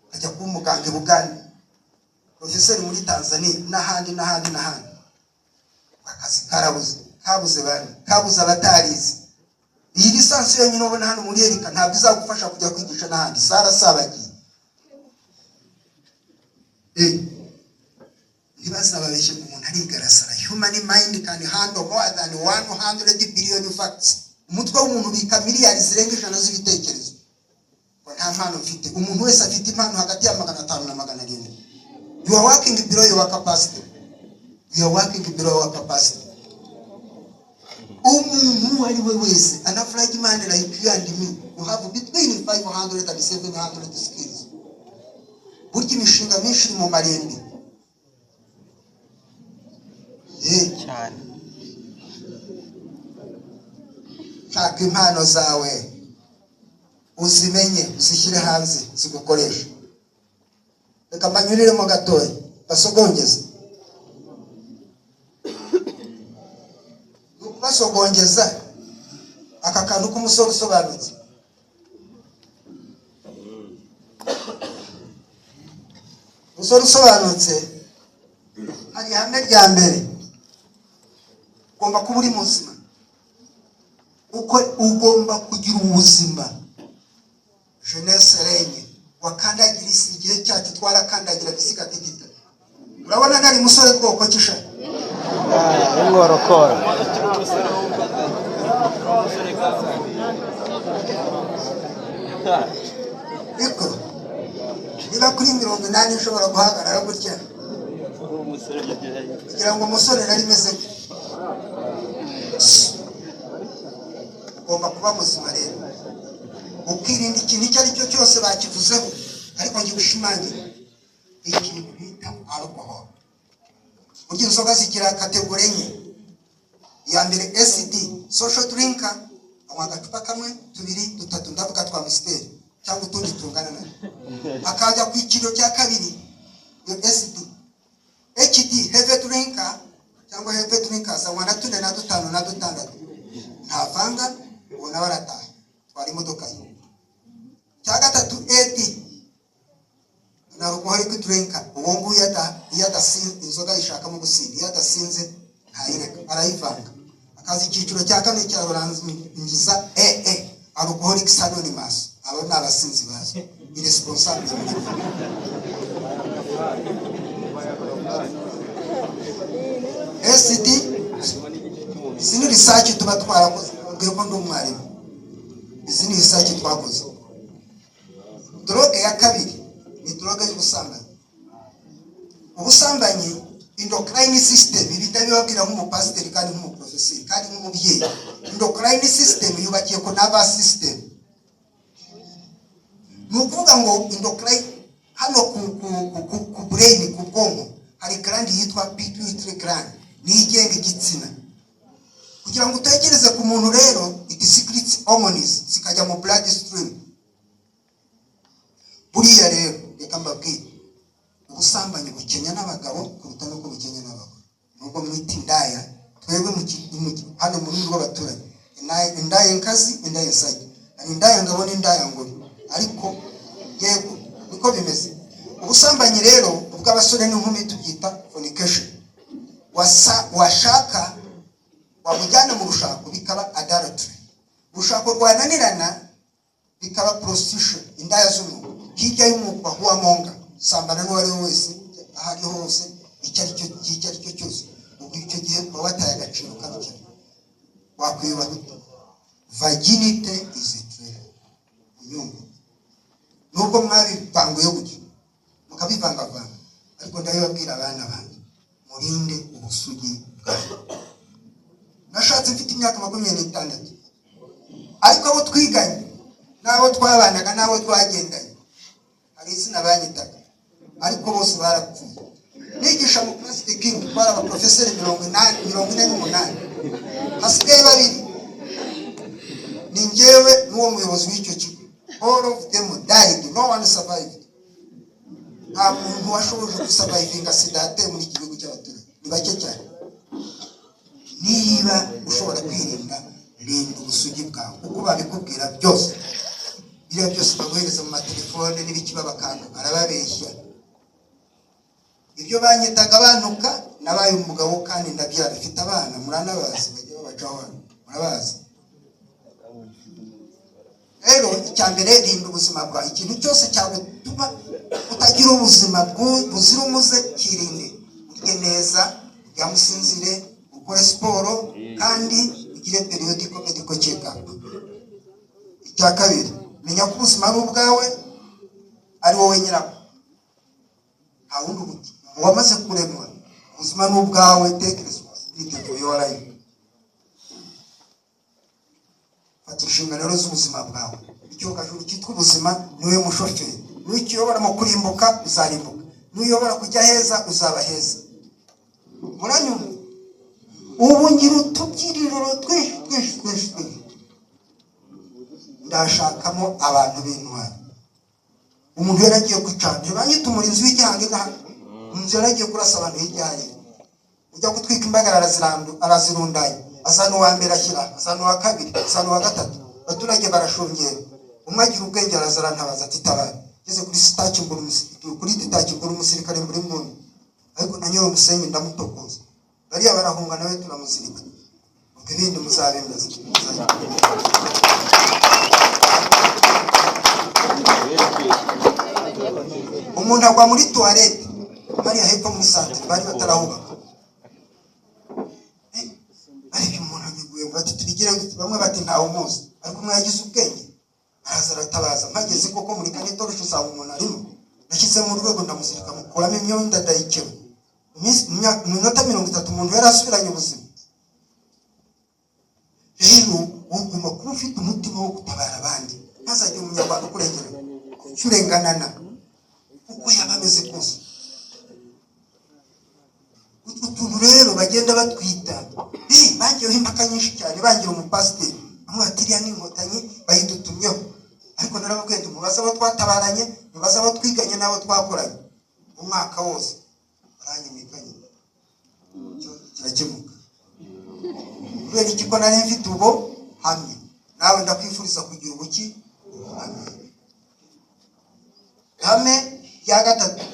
akajya kuba umuganga i Buganda, profeseri muri Tanzania n'ahandi. Akazi kabuze abatarize. Iyi lisansi yonyine ubona hano muri Erika ntabwo izagufasha kujya kwigisha n'ahandi. Sabagiye ntibazababeshye ngo umuntu arigarasara. Human mind can handle more than 100 billion facts. Umutwe w'umuntu bika miliyari zirenga 100 z'ibitekerezo. Nta mpano mfite. Umuntu wese afite impano hagati ya 500 na 700. You are working below your capacity. Umuntu ari we wese, an average man like you and me, you have between 500 and 700 skills. Burya imishinga myinshi mu marembe cyane. Shaka impano zawe uzimenye, uzishyire hanze, zigukoresha. Reka mbanyuriremo gatoya basogongeze. Basogongeza aka kantu k'umusore usobanutse. Umusore usobanutse hari ihame rya mbere, ugomba kuba kuba uri muzima, uko ugomba kugira ubuzima. Jeunesse renye wakandagira isi, igihe cyacu twarakandagira bisigatigita. Urabona nari musore bwoko kisha
ingorokora
iko niba kuri 80 ushobora guhagarara gutya kugira ngo umusore nari meze ugomba kuba muzima rero, ukirinda ikintu icyo ari cyo cyose bakivuzeho, ariko ngiye gushimangira ikintu bita alcohol. Burya inzoga zigira kategori enye. Iya mbere SD, social drinker, anywa agacupa kamwe, tubiri, dutatu, ndavuga twa Amstel cyangwa utundi tungana nayo. Akajya ku ikiro cya kabiri, yo SD. HD, heavy drinker cyangwa heavy drinkers, anywa na 4 na 5 na 6. Ntavanga, ubona barataha, twari imodoka ye. Cya gatatu AD, na alcoholic drinker, uwo nguyu yadasinze inzoga ishaka mu gusinda, yadasinze ntayireka arayivanga. Akazi ikiciro cya kane cya barangiza Alcoholics Anonymous, abo ni abasinzi bazo, irresponsible. SD zini research tuba twarakoze, ubwo ndi umwarimu, izini research twakoze. Droge ya kabiri ni droge y'ubusambanyi. Ubusambanyi endocrine system, ibidabibabwira nk'umupasiteri kandi nk'umuprofeseri kandi nk'umubyeyi. Endocrine system yubakiye ko nervous system. Nukuvuga ngo endocrine hano ku brain, ku bwonko hari gland yitwa pituitary gland, ni igenga igitsina. Kugira ngo utekereze ku muntu rero, it secretes hormones zikajya mu blood stream. Buriya rero reka mbabwire, ubusambanyi bukenya n'abagabo kuruta no kubukenya n'abagore. Nubwo mwita indaya, twebwe hano mu rugo rw'abaturage, indaya nkazi, indaya nsajya, indaya ngabo n'indaya ngore, ariko yego niko bimeze. Ubusambanyi rero ubw'abasore n'inkumi tubyita fornication. Washaka wamujyana mu rushako bikaba adultery, urushako rwananirana bikaba prostitution, indaya z'umwuga. Hirya y'umwuga huwamonga, sambana n'uwari wese ahari hose, icyo ari cyo cyose. Ubwo icyo gihe kuba wataye agaciro kabi cyane. Wakwiyubaha ute? Virginity is a treasure. Unyumva? Nubwo mwabipanguye gutyo mukabivangavanga, ariko ndabibabwira abana banjye, murinde ubusugi bwanyu. Nashatse mfite imyaka 26, ariko abo twiganye n'abo twabanaga n'abo twagendanye hari izina banyitaga, ariko bose barapfuye. Nigisha mu plastic king twara abaprofeseri 48, hasigaye babiri, ni njyewe n'uwo muyobozi w'icyo kigo. All of them died, no one survived. Nta muntu washoboje gusurvivinga sida yateye muri iki gihugu cy'abaturage, ni bake cyane. Niba ushobora kwirinda, rinda ubusugi bwawe, kuko babikubwira byose. Biriya byose baguhereza mu matelefone n'ibikiba bakanga, arababeshya. Ibyo banyitaga abantuka, nabaye umugabo kandi ndabyara, bifite abana, muranabazi, bajya babacaho hano, murabazi. Rero icyambere rinda ubuzima bwawe. Ikintu cyose cyagutuma utagira ubuzima buzira umuze kirinde. Urye neza, yamusinzire, ukore siporo, kandi ugire periodical medical check-up. Icya kabiri, menya ko ubuzima ari ubwawe, ari wowe nyirabwo. Nta wundi ubuti wamaze kuremwa, ubuzima ni ubwawe, take responsibility for your life. Fata inshingano rero z'ubuzima bwawe. Icyo gajuru cyitwa ubuzima niwe mushoferi. N'ukiyobora mu kurimbuka uzarimbuka, n'uyobora kujya heza uzaba heza. Muranyumva? Ubu ngira utubyiriro twinshi. Ndashakamo abantu b'intwari. Umuntu yaragiye kwicana, banyita umurinzi w'igihanga ngaha. Umuntu yaragiye kurasa abantu h'igihanga. Ujya gutwika imbagara arazirundanya. Azana uwa mbere ashyira, azana uwa kabiri, azana uwa gatatu. Abaturage barashungera. Umwe agira ubwenge arazarantabaza ati tabara. Ngeze kuri sitaki mbura umusirikare muri mbuni. Ariko nanyoye umusenyi ndamutokoza. Bariya barahunga nawe turamuzirika. ibindi muzabemeza. Umuntu agwa muri toilette bari hepfo muri santere bari batarahubaka, ariko umuntu yiguye bati tubigire bamwe bati ntawe umuzi, ariko umwe yagize ubwenge araza aratabaza, mpageze koko muri kane torosho usanga umuntu arimo, nashyize mu rwego ndamuzirika mukuramo imyenda ndayikeba, mu minota 30 umuntu yari asubiranye ubuzima. Rero ugomba kuba ufite umutima wo gutabara abandi, ntazajye umunyarwanda ukurengera cyurenganana uko yaba ameze kose. Utuntu rero bagenda batwita bagiyeho impaka nyinshi cyane, bangira umupasiteri amwe batiriya n'inkotanyi bayidutumyeho, ariko narababwiye ndi mubaza abo twatabaranye, mubaza abo twiganye n'abo twakoranye umwaka wose baranyimikanye, kirakemuka. Kubera iki ko nari mfite ubwo hamwe, nawe ndakwifuriza kugira ubuki hamwe rya gatatu.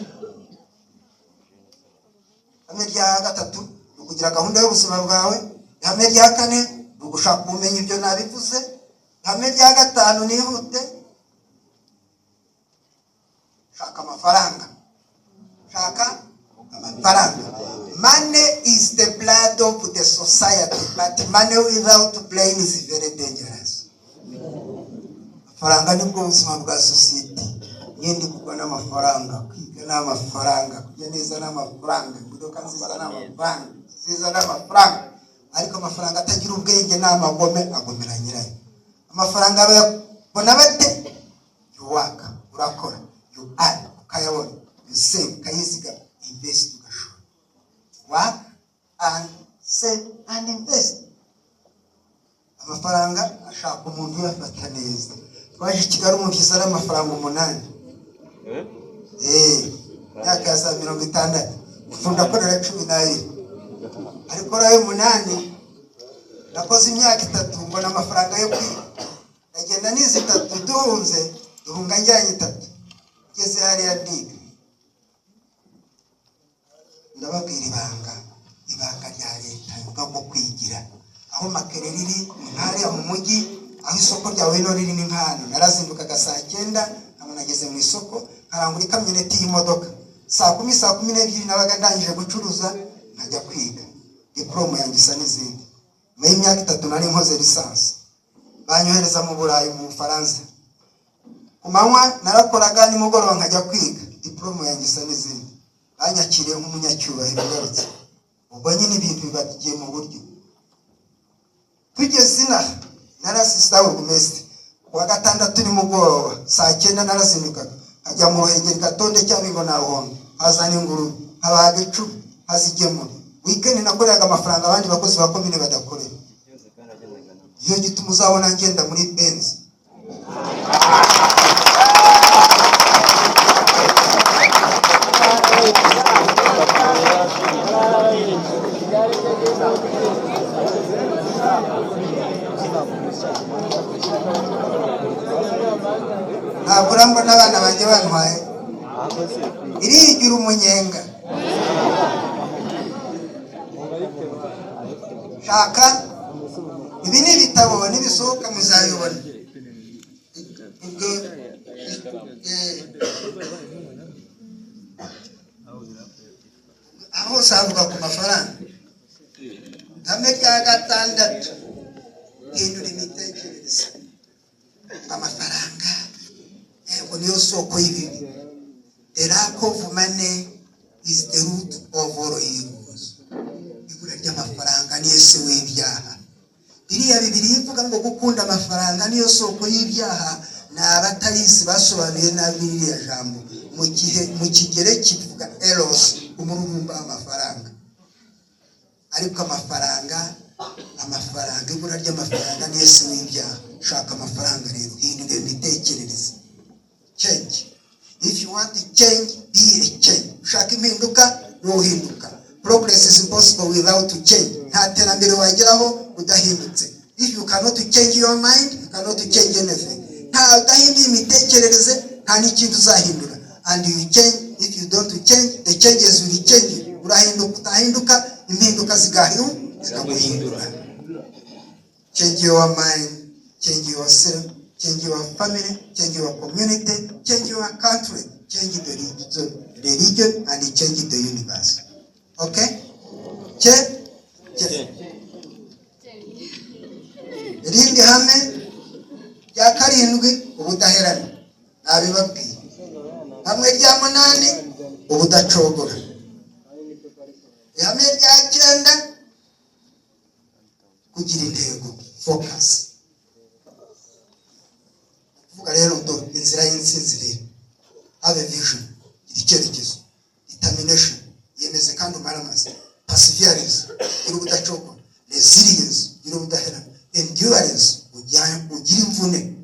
Ihame rya gatatu ni ukugira gahunda y'ubuzima bwawe. Ihame rya kane ni ugushaka ubumenyi, ibyo nabivuze. Ihame rya gatanu nihute, shaka amafaranga. Shaka amafaranga. Money is the blood of the society, but money without brain is very dangerous. Amafaranga nibwo ubuzima bwa society. Yindi kugwa n'amafaranga, kwiga n'amafaranga, kujya neza n'amafaranga, imodoka nziza n'amafaranga, nziza n'amafaranga. Ariko amafaranga atagira ubwenge n'amagome agomera nyirayo. Amafaranga bayabona bate? Yuwaka, urakora, you add, ukayabona, you save, ukayiziga, invest, ugashora. Work and save and invest. Amafaranga ashaka umuntu uyafata neza. Twaje Kigali umuntu yisara amafaranga 8. Myaka ya 60 ufunda korera 12, ariko rayo 8 nakoze imyaka 3 mbona amafaranga yo kwiga, nagenda nizi 3 duhunze duhunga njyanye 3 ngeze hariya ndiga. Ndababwira ibanga rya leta bwo kwigira, aho Makerere riri ntari mu mujyi, aho isoko rya Weno riri ni nkano. Narazindukaga saa 9 nabo nageze mu isoko, karangura ikamyoneti y'imodoka saa 10 nabaga ndangije gucuruza nkajya kwiga. Diploma yanjye isa n'izindi. Mu myaka 3 nari nkoze lisansi, banyohereza mu Burayi mu Faransa. Kumanywa narakoraga nimugoroba nkajya kwiga. Diploma yanjye isa n'izindi. Banyakiriye nk'umunyacyubahiro garutse. Ubwo nyine ibintu bibagiye mu buryo. Tugeze narasista urugumesti wa gatandatu nimugoroba saa 9 narazindukaga ajya mu Ruhengeri gatonde cyabingo naruhombe, hazana inguru habaga 10 hazigemo. Weekend nakoreraga amafaranga abandi bakozi ba komine badakorera. Iyo gituma uzabona ngenda muri Benz. Ntabwo n'abana banjye bantwaye irigira umunyenga. Shaka ibi ni ibitabo nibisohoka muzayibona. Aho savuga ku mafaranga. Ihame rya gatandatu hindura imitekerereze. Amafaranga ego niyo soko y'ibibi. The lack of money is the root of all evils. Ibura ry'amafaranga niyo se w'ibyaha. Biriya Bibiri ivuga ngo gukunda amafaranga niyo soko y'ibyaha, n'abatayisi basobanuye nabi biriya jambo. Mu Kigereki kivuga eros, umururumba w'amafaranga. Ariko amafaranga ibura ry'amafaranga niyo se w'ibyaha. Shaka amafaranga rero, hindura imitekerereze. Change. If you want to change, be a change. Shaka impinduka n'uhinduka. Progress is impossible without change. Nta terambere wageraho udahindutse. If you cannot change your mind, you cannot change anything. Nta udahinduye imitekerereze, nta n'ikintu uzahindura. And you change. If you don't change, the changes will change. Urahinduka, utahinduka, impinduka zigahinduka. change your mind, change yourself, change your family, change your community, change your country, change the religion, and change the universe. Okay? Change. Irindi hame ya karindwi ubudaherana nabibabwiye. Hamwe rya munani ubudacogora. Ihame rya 9 kugira intego, focus. Kuvuga rero ndo inzira y'insinzi rero. Have a vision, icyerekezo, determination, yemeze kandi umaramaze, perseverance, ubudacogora, resilience, ubudaherana, endurance, ugira imvune.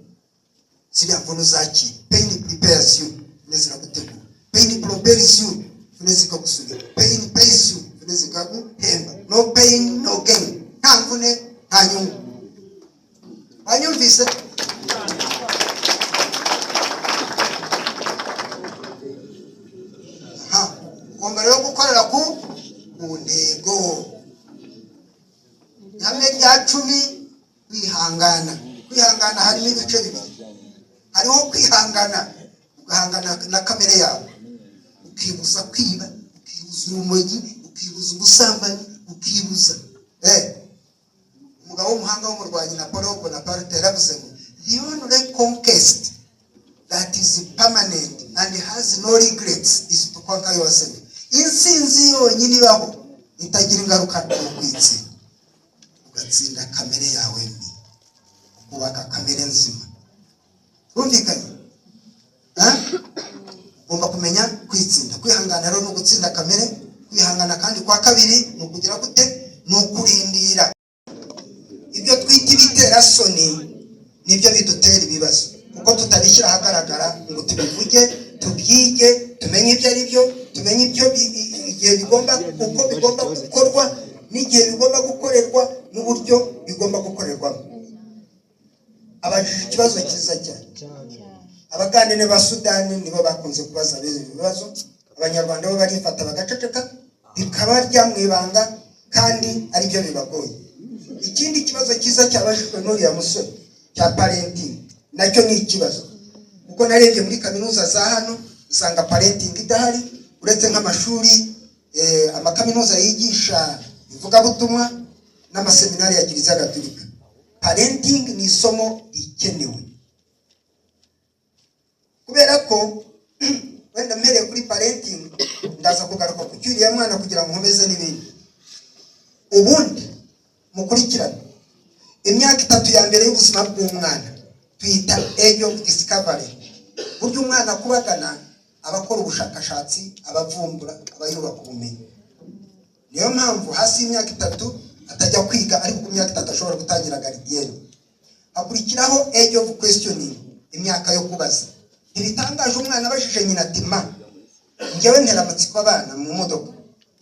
Siriya mvune uzakira. Pain prepares you, neza gutegura. Pain prepares you, neza kugusura. Pain pays you, neza kuguhemba. No pain, no gain. Nta mvune, nta nyungu. Wanyumvise? Ugomba rero gukorera ku ntego. Ihame rya 10 kwihangana. Kwihangana harimo ibice bibiri. Hariho kwihangana, ugahangana na kamere yawe, ukibuza kwiba, ukibuza urumogi, ukibuza ubusambanyi, ukibuza umugabo w'umuhanga w'umurwanyi Napoleon Bonaparte yaravuze ngo the only conquest that is permanent and has no regrets is to conquer yourself. Insinzi yonyine ibaho itagira ingaruka no kwitsinda, ugatsinda kamere yawe mbi, kubaka kamere nzima. Rumvikanye? Ugomba kumenya kwitsinda. Kwihangana rero no gutsinda kamere. Kwihangana kandi kwa kabiri no kugira gute, no kurindira. Ibyo twita ibitera soni nibyo bidutera ibibazo, kuko tutabishyira ahagaragara ngo tubivuge, tubyige, tumenye ibyo ari byo, tumenye ibyo igihe bigomba gukorwa n'igihe bigomba gukorerwa n'uburyo bigomba gukorerwamo. Abajije ikibazo cyiza cyane. Abaganene ba Sudani nibo bakunze kubaza ibibazo. Abanyarwanda bo barifata bagaceceka bikaba ryamwibanga kandi ari byo bibagoye. Ikindi kibazo cyiza cyabajijwe n'uriya musore cya parenting, nacyo ni ikibazo, kuko narebye muri kaminuza za hano usanga parenting idahari, uretse nk'amashuri amakaminuza yigisha ivugabutumwa n'amaseminari ya Kiliziya Gatolika. Parenting ni isomo rikenewe, kubera ko wenda mpereye kuri parenting ndaza kugaruka ku cyuriya mwana kugira ngo nkomeze n'ibindi. Ubundi mukurikirana imyaka 3 ya mbere y'ubuzima bw'umwana twita age of discovery. Buryo umwana kubagana abakora ubushakashatsi, abavumbura, abayubaka ubumenyi. Niyo mpamvu hasi y'imyaka 3 atajya kwiga, ariko ku myaka 3 ashobora gutangira gardienne. Hakurikiraho age of questioning, imyaka yo kubaza. Iritangaje umwana abajije nyina ati ma, ngewe ntera amatsiko abana mu modoka,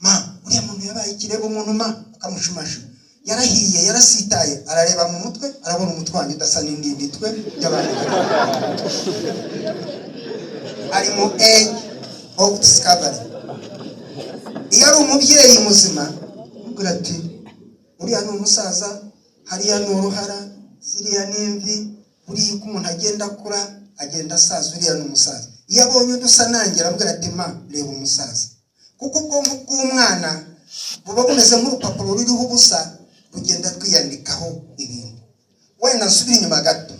ma uriya muntu yabaye ikirego umuntu ma, akamushimasha. Yarahiye, yarasitaye, arareba mu mutwe, arabona umutwe wanjye udasa n'indi mitwe y'abantu. Ari mu age of discovery. Iyo ari umubyeyi muzima ubwira ati uriya ni umusaza, hariya ni uruhara, ziriya ni imvi, uriya uko umuntu agenda akura agenda asaza, uriya ni umusaza. Iyo abonye udusa nanjye arabwira ati ma reba umusaza, kuko ubwonko bw'umwana buba bumeze nk'urupapuro ruriho ubusa kugenda twiyandikaho ibintu. Wenda nsubira inyuma gato,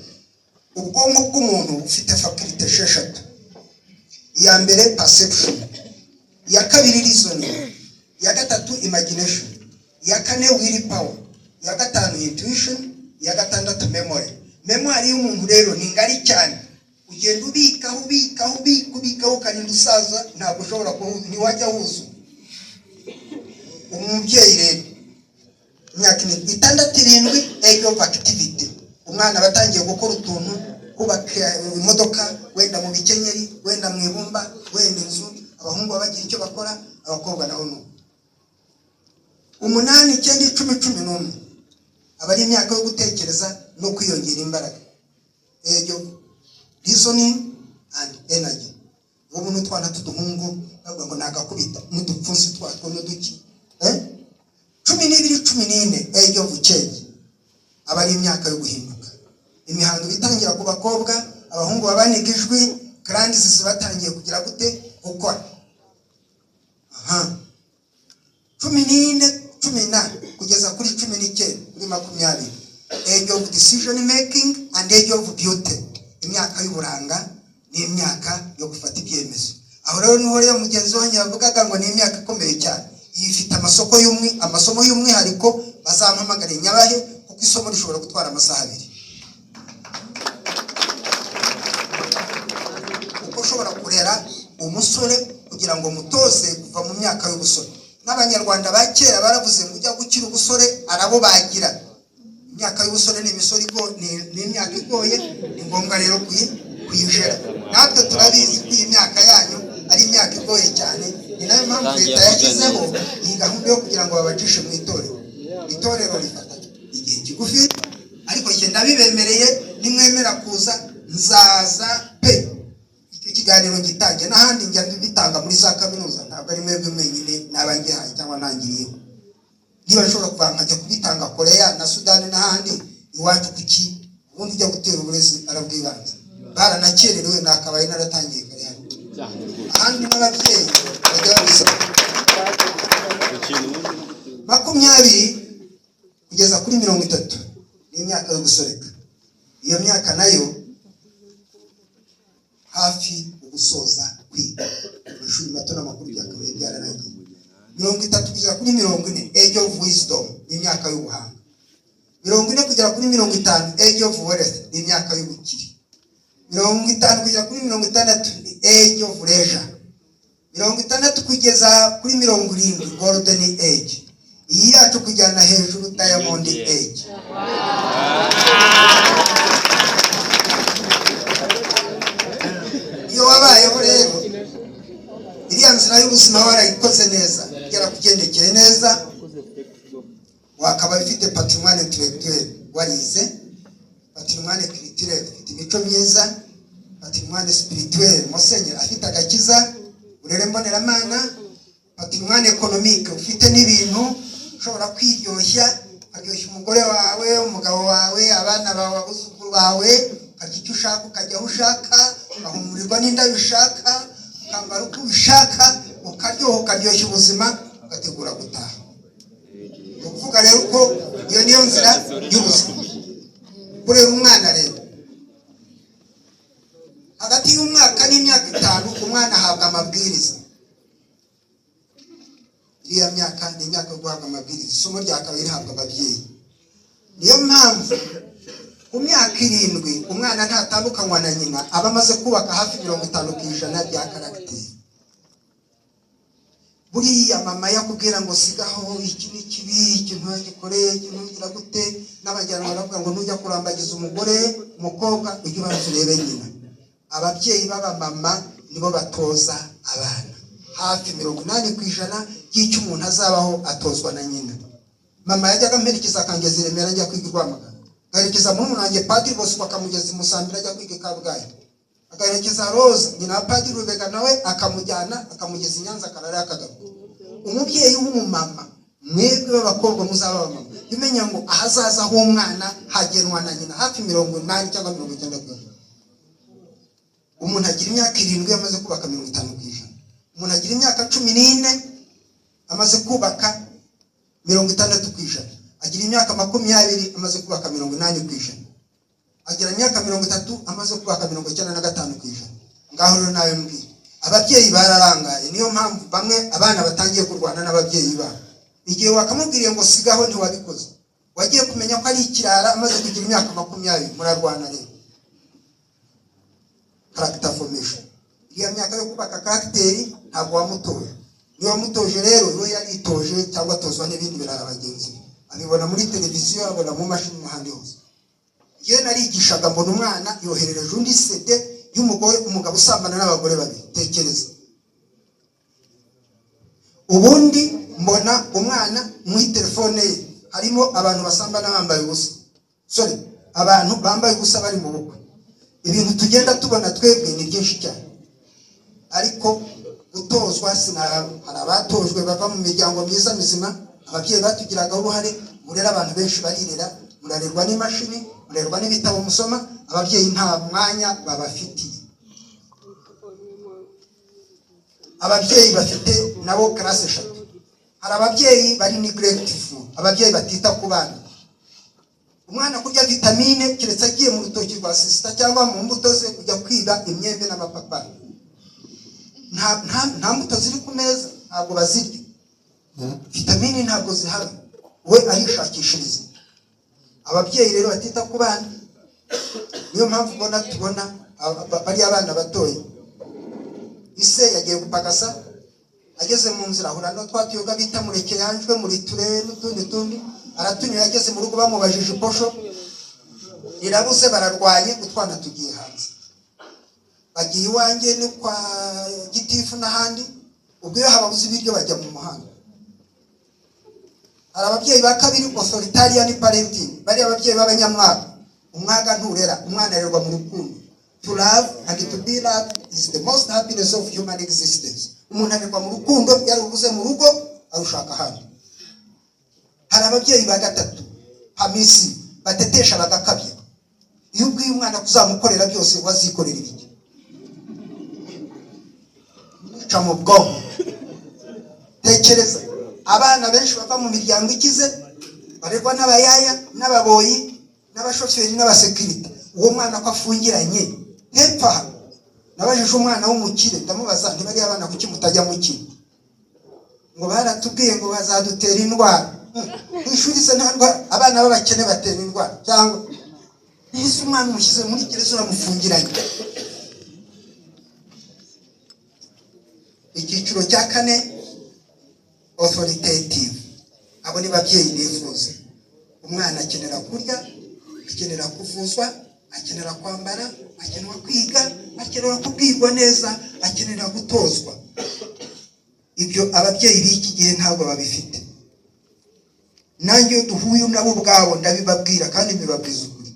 ubwonko bw'umuntu bufite faculty 6. Iya mbere perception, iya kabiri reasoning, iya gatatu imagination, iya kane will power, iya gatanu intuition, iya gatandatu memory. Memory y'umuntu rero ni ngari cyane, ugenda ubikaho kandi usaza ntabwo ushobora ntiwajya wuzu. Umubyeyi rero imyaka 6-7 age of activity, umwana batangiye gukora utuntu, kubaka imodoka, wenda mu bikenyeri, wenda mu ibumba, wenda inzu. Abahungu bagira icyo bakora, abakobwa nabo no. 8, 9, 10, 11 abari imyaka yo gutekereza no kwiyongera imbaraga. Age of reasoning and energy. Ubu n'utwana tuduhungu bavuga ngo nagakubita n'udupfunsi twatwo n'uduki. 12, 14 age of change. Abari imyaka yo guhinduka. Imihango bitangira ku bakobwa, abahungu babaniga ijwi kandi batangiye kugira gute gukora. 14 kugeza kuri 19 kuri 20, age of decision making and age of beauty, imyaka y'uburanga n'imyaka yo gufata ibyemezo. Aho rero niho rero mugenzi wanjye yavugaga ngo ni imyaka ikomeye cyane, ifite amasomo y'umwihariko bazampamagara Nyabahe kuko isomo rishobora gutwara amasaha 2. Uko ushobora kurera umusore kugira ngo mutoze kuva mu myaka y'ubusore. N'abanyarwanda ba kera baravuze ngo ujya gukira ubusore arabo bagira. Imyaka y'ubusore ni imisore ni imyaka igoye, ni ngombwa rero kuyijera. Natwe turabizi ko iyi myaka yanyu ari imyaka igoye cyane, ni nayo mpamvu leta yashyizeho iyi gahunda yo kugira ngo babajishe mu itorero. Itorero rifata igihe kigufi, ariko njye ndabibemereye nimwemera kuza nzaza pe. Ikiganiro gitangiye n'ahandi njya bitanga muri za kaminuza, ntabwo ari mwebwe mwenyine n'abangihaye cyangwa ntangiriyeho. Niba nshobora kuvanga kubitanga Korea na Sudani n'ahandi, iwacu kuki ubundi ujya gutera uburezi arabwibanza baranakererewe nakabaye naratangiye kare hano. Ahandi n'ababyeyi bajya babisaba 20 kugeza kuri 30 ni imyaka yo gusoreka. Iyo myaka nayo hafi ugusoza kwiga amashuri mato n'amakuru byakabaye byararangiye. 30 kugera kuri 40, age of wisdom, ni imyaka y'ubuhanga. 40 kugera kuri 50, age of wealth, ni imyaka y'ubukire. 50 kugera kuri 60, ni age of leisure. 60 kugeza kuri 70, golden age. Iyi yacu kujyana hejuru, diamond age. Iyo wabayeho rero iriya nzira y'ubuzima warayikoze neza, igera kugendekere neza, wakaba bifite patrimoine intellectuel, warize patrimoine culturel, ufite imico myiza, patrimoine spirituel, Musenyeri afite agakiza, urere mboneramana, patrimoine économique, ufite n'ibintu ushobora kwiryoshya, aryoshya umugore wawe, umugabo wawe, abana bawe, abuzukuru bawe, ukarya icyo ushaka, ukajya aho ushaka, ugahumurirwa n'indabyo ushaka, ukambara uko ubishaka, ukaryoha, ukaryoshya ubuzima, ugategura gutaha. Ni ukuvuga rero ko iyo niyo nzira y'ubuzima. Kurera umwana rero hagati y'umwaka n'imyaka 5, umwana ahabwa amabwiriza. Iriya myaka ni imyaka yo guhabwa amabwiriza, isomo ryakabaye rihabwa ababyeyi. Niyo mpamvu ku myaka 7 umwana ntatandukanywa na nyina, aba amaze kubaka hafi 50% bya karagiteri. Buriya mama yakubwira ngo sigaho iki ni kibi, ikintu yagikoreye, ikintu ngira gute, n'abajyana baravuga ngo nujya kurambagiza umugore umukobwa ujye ubanza urebe nyina. Ababyeyi baba mama nibo batoza abana. Hafi 80% y'icyo umuntu azabaho atozwa na nyina. Mama yajyaga mperekeza akangeza Remera njya kwiga Rwamagana, agaherekeza mu nanjye Padiri Bosco akamugeza Musambira ajya kwiga Kabgayi, agaherekeza Rose nyina Padiri Rubega nawe akamujyana akamugeza Nyanza Karara akagaruka. Umubyeyi w'umumama, mwebwe b'abakobwa muzaba mama, bimenya ngo ahazaza h'umwana hagenwa na nyina hafi 80 cyangwa 90%. Umuntu agira imyaka 7 amaze kubaka 50%. Umuntu agira imyaka 14 amaze kubaka 60%. Agira imyaka 20 amaze kubaka 80%. Agira imyaka 30 amaze kubaka 95%. Ngaho rero nawe mbwira ababyeyi bararangaye. Niyo mpamvu bamwe abana batangiye kurwana n'ababyeyi babo. Igihe wakamubwiriye ngo sigaho ntiwabikoze, wagiye kumenya ko ari ikirara amaze kugira imyaka 20, murarwana rero. Character formation, iyo myaka yo kubaka characteri ntabwo wamutoje. Niyo wamutoje rero iyo yaritoje cyangwa atozwa n'ibindi birara bagenzi. Abibona muri televiziyo, abona mu mashini n'ahandi hose. Iyo narigishaga mbona umwana yoherereje undi CD y'umugore, umugabo usambana n'abagore babiri. Tekereza. Ubundi mbona umwana mu telefone ye harimo abantu basambana bambaye ubusa. Sorry, abantu bambaye ubusa bari mu bukwe. Ibintu tugenda tubona twebwe ni byinshi cyane. Ariko gutozwa hari abatojwe bava mu miryango myiza mizima, ababyeyi batugiraga uruhare, urera abantu benshi barirera, murarerwa n'imashini, murarerwa n'ibitabo musoma, ababyeyi nta mwanya babafitiye. Ababyeyi bafite nabo classe 3. Hari ababyeyi bari neglectful, ababyeyi batita ku bana. Umwana kurya vitamine kiretse agiye mu rutoki rwa sister cyangwa mu mbuto ze kujya kwiba imyembe n'amapapa. Nta mbuto ziri ku meza, ntabwo bazirya. Vitamine ntabwo zihari, we arishakishiriza. Ababyeyi rero batita ku bana, niyo mpamvu tubona bari abana batoye. Ise yagiye gupagasa, ageze mu nzira ahura no twatuyoga bita mureke yanjwe muri turere n'utundi aratunyura, ageze mu rugo bamubajije posho irabuze, bararwanye utwana tugiye hanze, bagiye iwanjye no kwa gitifu n'ahandi. Ubwo iyo hababuze ibiryo bajya mu muhanda. Hari ababyeyi ba kabiri authoritarian parenting, bari ababyeyi b'abanyamwaka. Umwaga nturera, umwana arerwa mu rukundo. To love and to be loved is the most happiness of human existence. Umuntu arerwa mu rukundo, yarubuze mu rugo arushaka handi. Hari ababyeyi ba gatatu hamisi batetesha bagakabya. Iyo ubwiye umwana kuzamukorera byose wazikorera ibiki? Ca mu bwonko. Tekereza, abana benshi bava mu miryango ikize, barerwa n'abayaya n'ababoyi n'abashoferi n'abasekirite. Uwo mwana ko afungiranye hepfa. Nabajije umwana w'umukire ndamubaza nti bari abana kuki mutajya mu kigo? Ngo baratubwiye ngo bazadutera indwara. Ishuri se ntabwo abana b'abakene batera indwara cyangwa nise umwana umushyize muri gereza uramufungiranye. Icyiciro cya kane authoritative. Abo ni babyeyi bifuza. Umwana akenera kurya, akenera kuvuzwa, akenera kwambara, akenera kwiga, akenera kubwirwa neza, akenera gutozwa. Ibyo ababyeyi b'iki gihe ntabwo babifite. Nanjye duhuye nabo ubwabo ndabibabwira kandi mbibabwiza ukuri.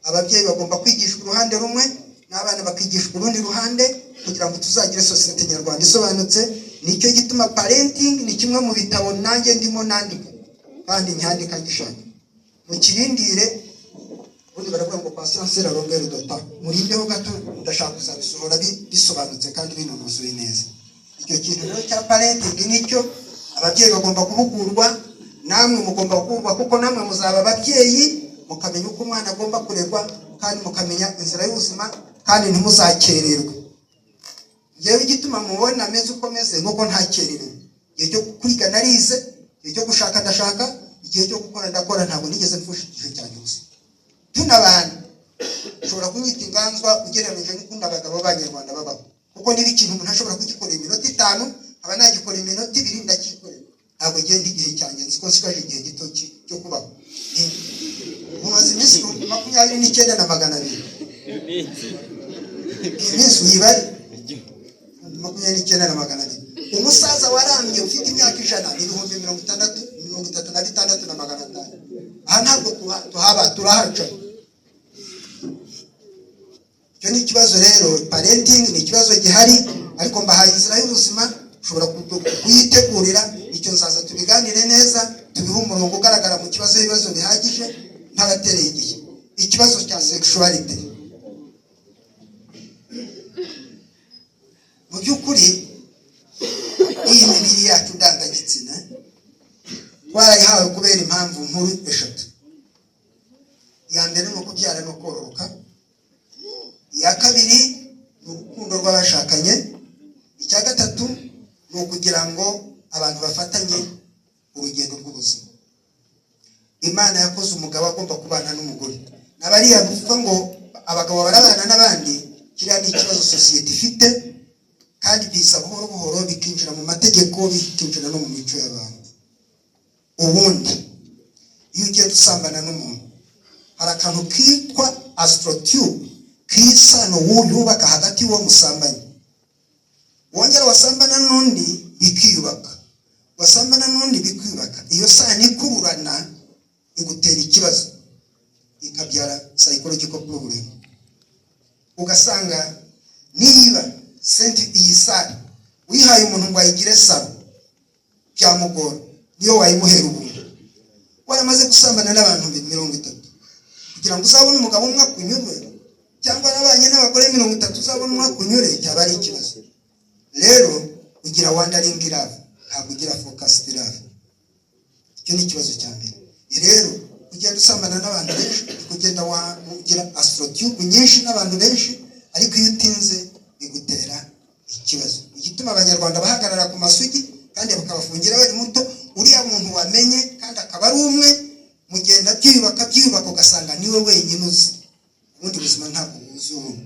Ababyeyi bagomba kwigishwa uruhande rumwe n'abana bakigishwa urundi ruhande kugira ngo tuzagire societe nyarwanda isobanutse. Nicyo gituma parenting ni kimwe mu bitabo nanjye ndimo nandika kandi nyandika gishaka. Mukirindire ubundi baravuga ngo patience la longueur du temps. Murindeho gato ndashaka kuzabisohora bisobanutse kandi binonosoye neza. Icyo kintu rero cya parenting nicyo ababyeyi bagomba guhugurwa, namwe mugomba guhugurwa kuko namwe muzaba ababyeyi, mukamenya uko umwana agomba kurerwa kandi mukamenya inzira y'ubuzima kandi ntimuzakererwe. Yewe igituma mubona ameze uko meze nuko ntakererwe. Igihe cyo kwiga narize, igihe cyo gushaka ndashaka, igihe cyo gukora ndakora, ntabwo nigeze mfusha igihe cyanjye gusa. Tunabana ushobora kunyita inganzwa ugereranije n'ukunda abagabo b'Abanyarwanda babaho, kuko niba ikintu umuntu ashobora kugikora iminota 5 aba nagikora iminota 2 ndakikorera. Ntabwo genda igihe cyanjye nziko nsikaje igihe gito cyo kubaho. Mumaze iminsi 29 na 200 iminsi uyibare 29 na 200. Umusaza warambye ufite imyaka 100 n'ibihumbi 36 na 500. Aha ntabwo tuhaba turahaca. Icyo ni ikibazo rero. Parenting ni ikibazo gihari, ariko mbahaye inzira y'ubuzima ushobora kuyitegurira. Icyo nzaza tubiganire neza, tubihe umurongo ugaragara mu kibazo ibibazo bihagije ntabatereye igihe. Ikibazo cya sexuality mu by'ukuri iyi mibiri yacu ndangagitsina twarayihawe kubera impamvu nkuru 3. Iya mbere ni ukubyara no kororoka. Iya kabiri ni urukundo rw'abashakanye. Icya gatatu ni ukugira ngo abantu bafatanye urugendo rw'ubuzima. Imana yakoze umugabo agomba kubana n'umugore. Nabariya bivuga ngo abagabo barabana n'abandi, kiriya ni ikibazo society ifite kandi biza buhoro buhoro bikinjira mu mategeko, bikinjira no mu mico y'abantu. Ubundi iyo ugiye gusambana n'umuntu hari akantu kitwa astrotube k'isano yubaka hagati y'uwo musambanye. Wongera wasambana n'undi bikiyubaka, wasambana n'undi bikiyubaka. Iyo sano ikururana igutera ikibazo, ikabyara psychological problem. Ugasanga niba senti iyi sano wihaye umuntu ngo ayigire sano byamugora, niyo wayimuhera ubundi. waramaze gusambana n'abantu 30 kugira ngo uzabone umugabo umwe akunyurwe cyangwa nabanye n'abagore 30 uzabone umwe akunyure cyaba ari ikibazo. Rero ugira wandering love ntabwo ugira focused love. Icyo ni ikibazo cya mbere. Rero ugenda usambana n'abantu benshi kugenda ugira astrotube nyinshi n'abantu benshi ariko iyo utinze bigutera ikibazo. Igituma abanyarwanda bahagarara ku masugi kandi bakabafungira bari muto uriya muntu wamenye kandi akaba ari umwe mugenda byubaka ugasanga niwe wenyine uzi ubundi buzima ntabwo buzuye.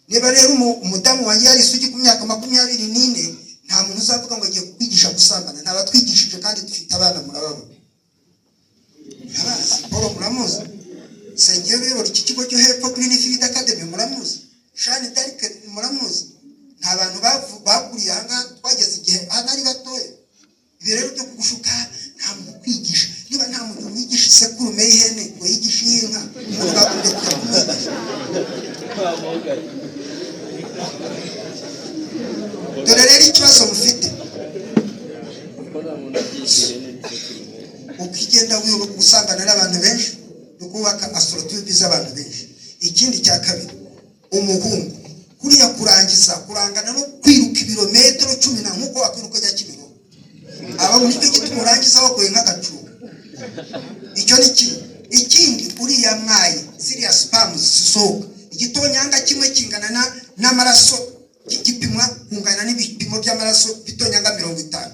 Niba rero umudamu wanjye yari isugi ku myaka 24 nta muntu uzavuga ngo agiye kwigisha gusambana. Ntabatwigishije kandi dufite abana murababona. Paul muramuzi, Sengero rero iki kigo cyo hepfo Green Field Academy muramuzi, Jeanne d'Arc muramuzi. Nta bantu bakuriye hanga twageze igihe anari batoye. Ibi rero byo kugushuka nta muntu kwigisha. Niba nta muntu wigisha sekurume y'ihene ngo yigishe inka umuntu bakunde kwigisha. Dore rero ikibazo mufite ukigenda wibuka gusambana n'abantu benshi ukubaka astrotube z'abantu benshi. Ikindi cya kabiri umuhungu kuriya kurangana no kwiruka ibirometero 10 nkuko wakwiruka jya Kimironko aba muri cyo gituma urangiza wagoye nk'agacupa. Icyo ni ikindi uriya mwayi serious spam zisohoka igitonyanga kimwe kingana n'amaraso gipimwa kungana n'ibipimo by'amaraso bitonyanga 50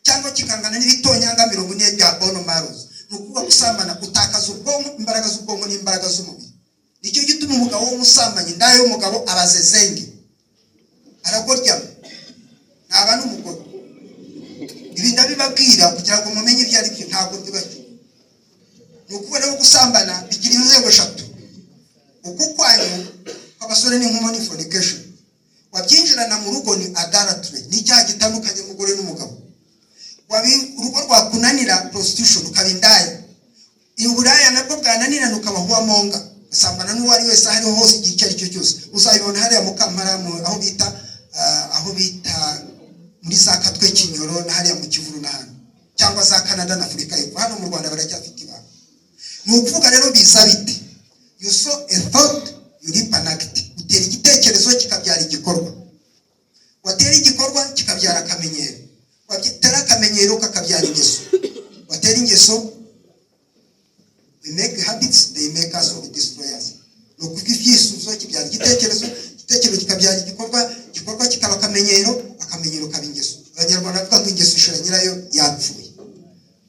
cyangwa kikangana n'ibitonyanga 40 bya bone marrow. Nukuba gusambana utakaza ubwonko, imbaraga z'ubwonko n'imbaraga z'umubiri. Nicyo gituma umugabo w'umusambanyi ndayo umugabo abazezenge aragorya naba n'umugore. Ibi ndabibabwira kugira ngo mumenye ibyo ari byo ntabwo ndibajye. Nukuba rero gusambana bigira inzego 3. Uko kwanyu abasore n'inkumi ni fornication. Wabyinjirana mu rugo ni adultery, ni cyaha gitandukanye umugore n'umugabo. Urugo rwakunanira prostitution ukabindaya. Uburaya nabwo bwananira nukabahuwa monga. Usambana n'uwari wese ahari hose igihe icyo ari cyo cyose. Uzayibona hariya mu Kampala aho bita muri za Katwe Kinyoro na hariya mu Kivuru na hano cyangwa za Canada na Afrika y'Epfo. Hano mu Rwanda baracyafite ibanga. Ni ukuvuga rero biza bite? You saw a thought, you reap an act. Utera igitekerezo kikabyara igikorwa. Watera igikorwa kikabyara akamenyero. Watera akamenyero kakabyara ingeso. Watera ingeso, we make habits, they make us or destroy us. No kugifyisuzo kibyara igitekerezo kikabyara igikorwa kikaba akamenyero kaba ingeso. Abanyarwanda bavuga ngo ingeso ishira nyirayo yapfuye.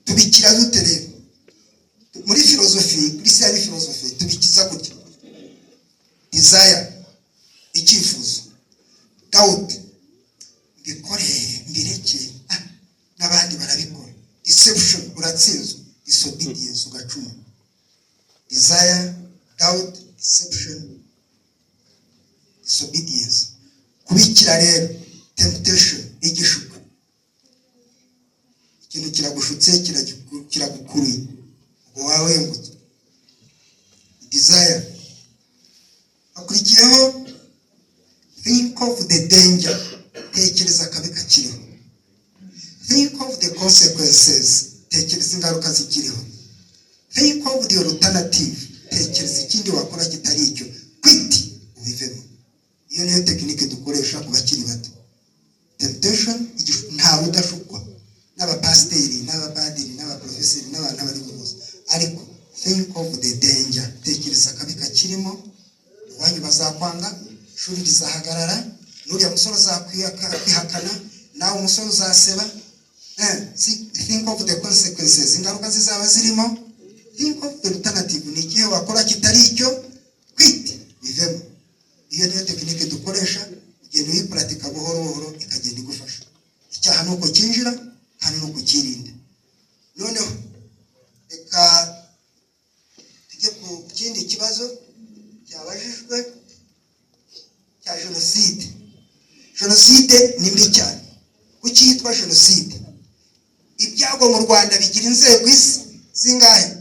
Tubikira dute rero? Muri Christian philosophy tubikiza gutya. Desire, icyifuzo, doubt, bikoreye mbireke n'abandi barabikora. Deception, uratsinzwe. Disobedience, ugacuma. Desire, doubt, deception, disobedience. Kubikira rero temptation, igishuko. Ikintu kiragushutse kiragukuruye ngo wawe ngutse. Desire. Akurikiyeho think of the danger, tekereza kabi kakiriho. Think of the consequences, tekereza ingaruka zikiriho. Think of the alternative, tekereza ikindi wakora kitari icyo. Quit ubivemo. Iyo niyo tekinike dukoresha ku bakiri bato. Temptation nta udashukwa n'abapasteri n'abapadiri n'abaprofeseri n'abantu bari bose. Ariko think of the danger, tekereza kabi kakirimo. Wanyu bazakwanga, shuri rizahagarara, n'uriya musoro zakwihakana, nawe umusoro uzaseba. Think of the consequences, ingaruka zizaba zirimo. Think of the alternative, ni igihe wakora kitari icyo. Quit bivemo. Iyo niyo tekinike dukoresha, igenda uyipratika buhoro ikagenda igufasha. Icyaha nuko kinjira kandi nuko kirinda. Noneho reka tujye ku kindi kibazo cyabajijwe cya jenoside. Jenoside ni mbi cyane. Kuki yitwa jenoside? Ibyago mu Rwanda bigira inzego zingahe?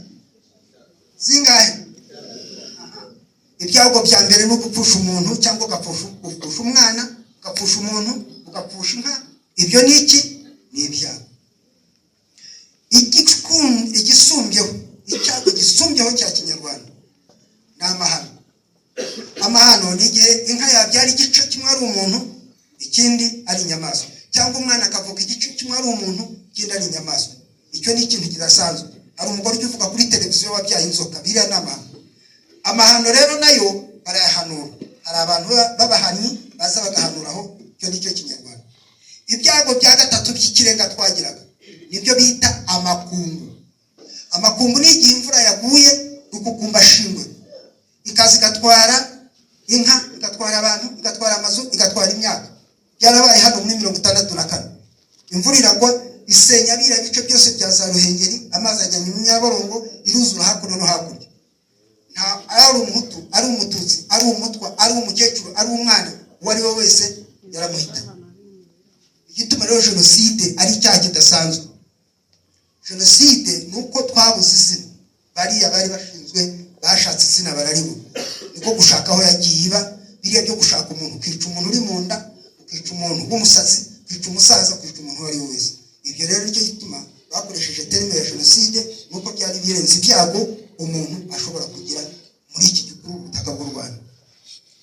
Ibyago bya mbere no gupfusha umuntu cyangwa ugapfusha umwana, ugapfusha umuntu, ugapfusha inka. Ibyo ni iki? Ni ibyago. igisumbyeho icyago gisumbyeho cya kinyarwanda ni amahano. Amahano ni igihe inka yabyara igice kimwe ari umuntu ikindi ari inyamaswa, cyangwa umwana akavuga igice kimwe ari umuntu ikindi ari inyamaswa. Icyo ni ikintu kidasanzwe. Hari umugore uvuga kuri televiziyo wabyaye inzoka, biriya ni amahano. Amahano rero nayo barayahanura. Hari abantu b'abahanyi baza bagahanuraho. Icyo nicyo kinyarwanda. Ibyago bya gatatu by'ikirenga twagiraga nibyo bita amakungu. Amakungu ni igihe imvura yaguye rukukumba shingwe ikaza igatwara inka, igatwara abantu, igatwara amazu, igatwara imyaka. Byarabaye hano muri 64. Imvura iragwa isenya bira bice byose bya za Ruhengeri, amazi ajyanye mu Nyabarongo, iruzura hakuno no hakurya. Nta ari umuhutu, ari umututsi, ari umutwa, ari umukecuru, ari umwana, wari we wese yaramuhita. Igituma rero jenoside ari icyaha kidasanzwe. Jenoside nuko twabuze izina. Bariya bari bashinzwe bashatse izina bararibura. Niko gushaka aho yagiye iba, biriya byo gushaka umuntu, kwica umuntu uri mu nda, kwica umuntu w'umusazi, kwica umusaza, kwica umuntu wari wese. Ibyo rero nicyo gituma bakoresheje terime ya jenoside, nuko byari birenze ibyago umuntu ashobora kugira muri iki gihugu ubutaka bw'u Rwanda.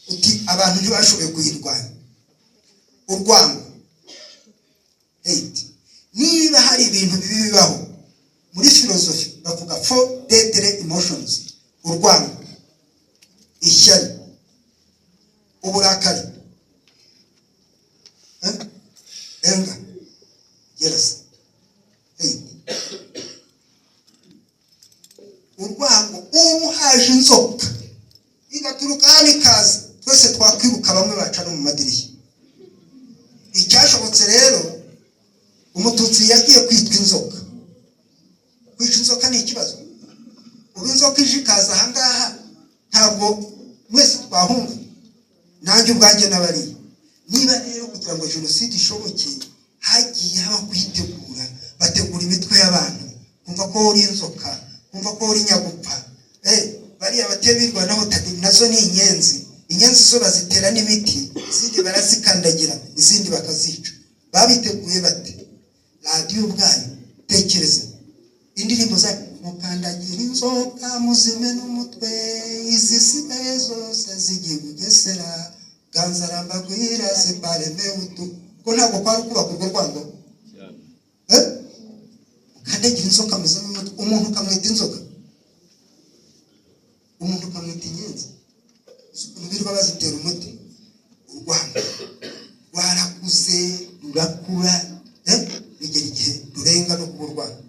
Uti abantu ntibashoboye kuyirwanya. Urwango, hate. Niba hari ibintu bibi bibaho muri filozofi bavuga 4 deadly emotions: urwango, ishyari, uburakari, anger, jealousy, hate. Urwango ubu haje inzoka igaturuka hano ikaza, twese twakwiruka, bamwe baca no mu madirishya. Icyashobotse rero, umututsi yagiye kwitwa inzoka. Kwica inzoka ni ikibazo. Ubu inzoka ije ikaza ahangaha ntabwo mwese twahunga, nanjye ubwanjye n'abari. Niba rero kugira ngo jenoside ishoboke hagiye haba kuyitegura, bategura imitwe y'abantu, kumva ko uri inzoka, kumva ko uri nyagupfa. Bariya batebirwanaho nazo ni inyenzi. Inyenzi zo bazitera n'imiti, izindi barazikandagira, izindi bakazica. Babiteguye bate? Radio ubwayo, tekereza indirimbo za mukandagira inzoka muzime n'umutwe, izisigaye zose zigiye Bugesera, ganza rambagwira zipareme utu. Ko ntabwo kwari kubaka urwo rwango. Mukandagira inzoka muzime n'umutwe, umuntu kamwita inzoka, umuntu kamwita inyenzi. Urubirwa bazitera umuti. Urwango rwarakuze rurakura, bigera igihe rurenga no kuba urwango.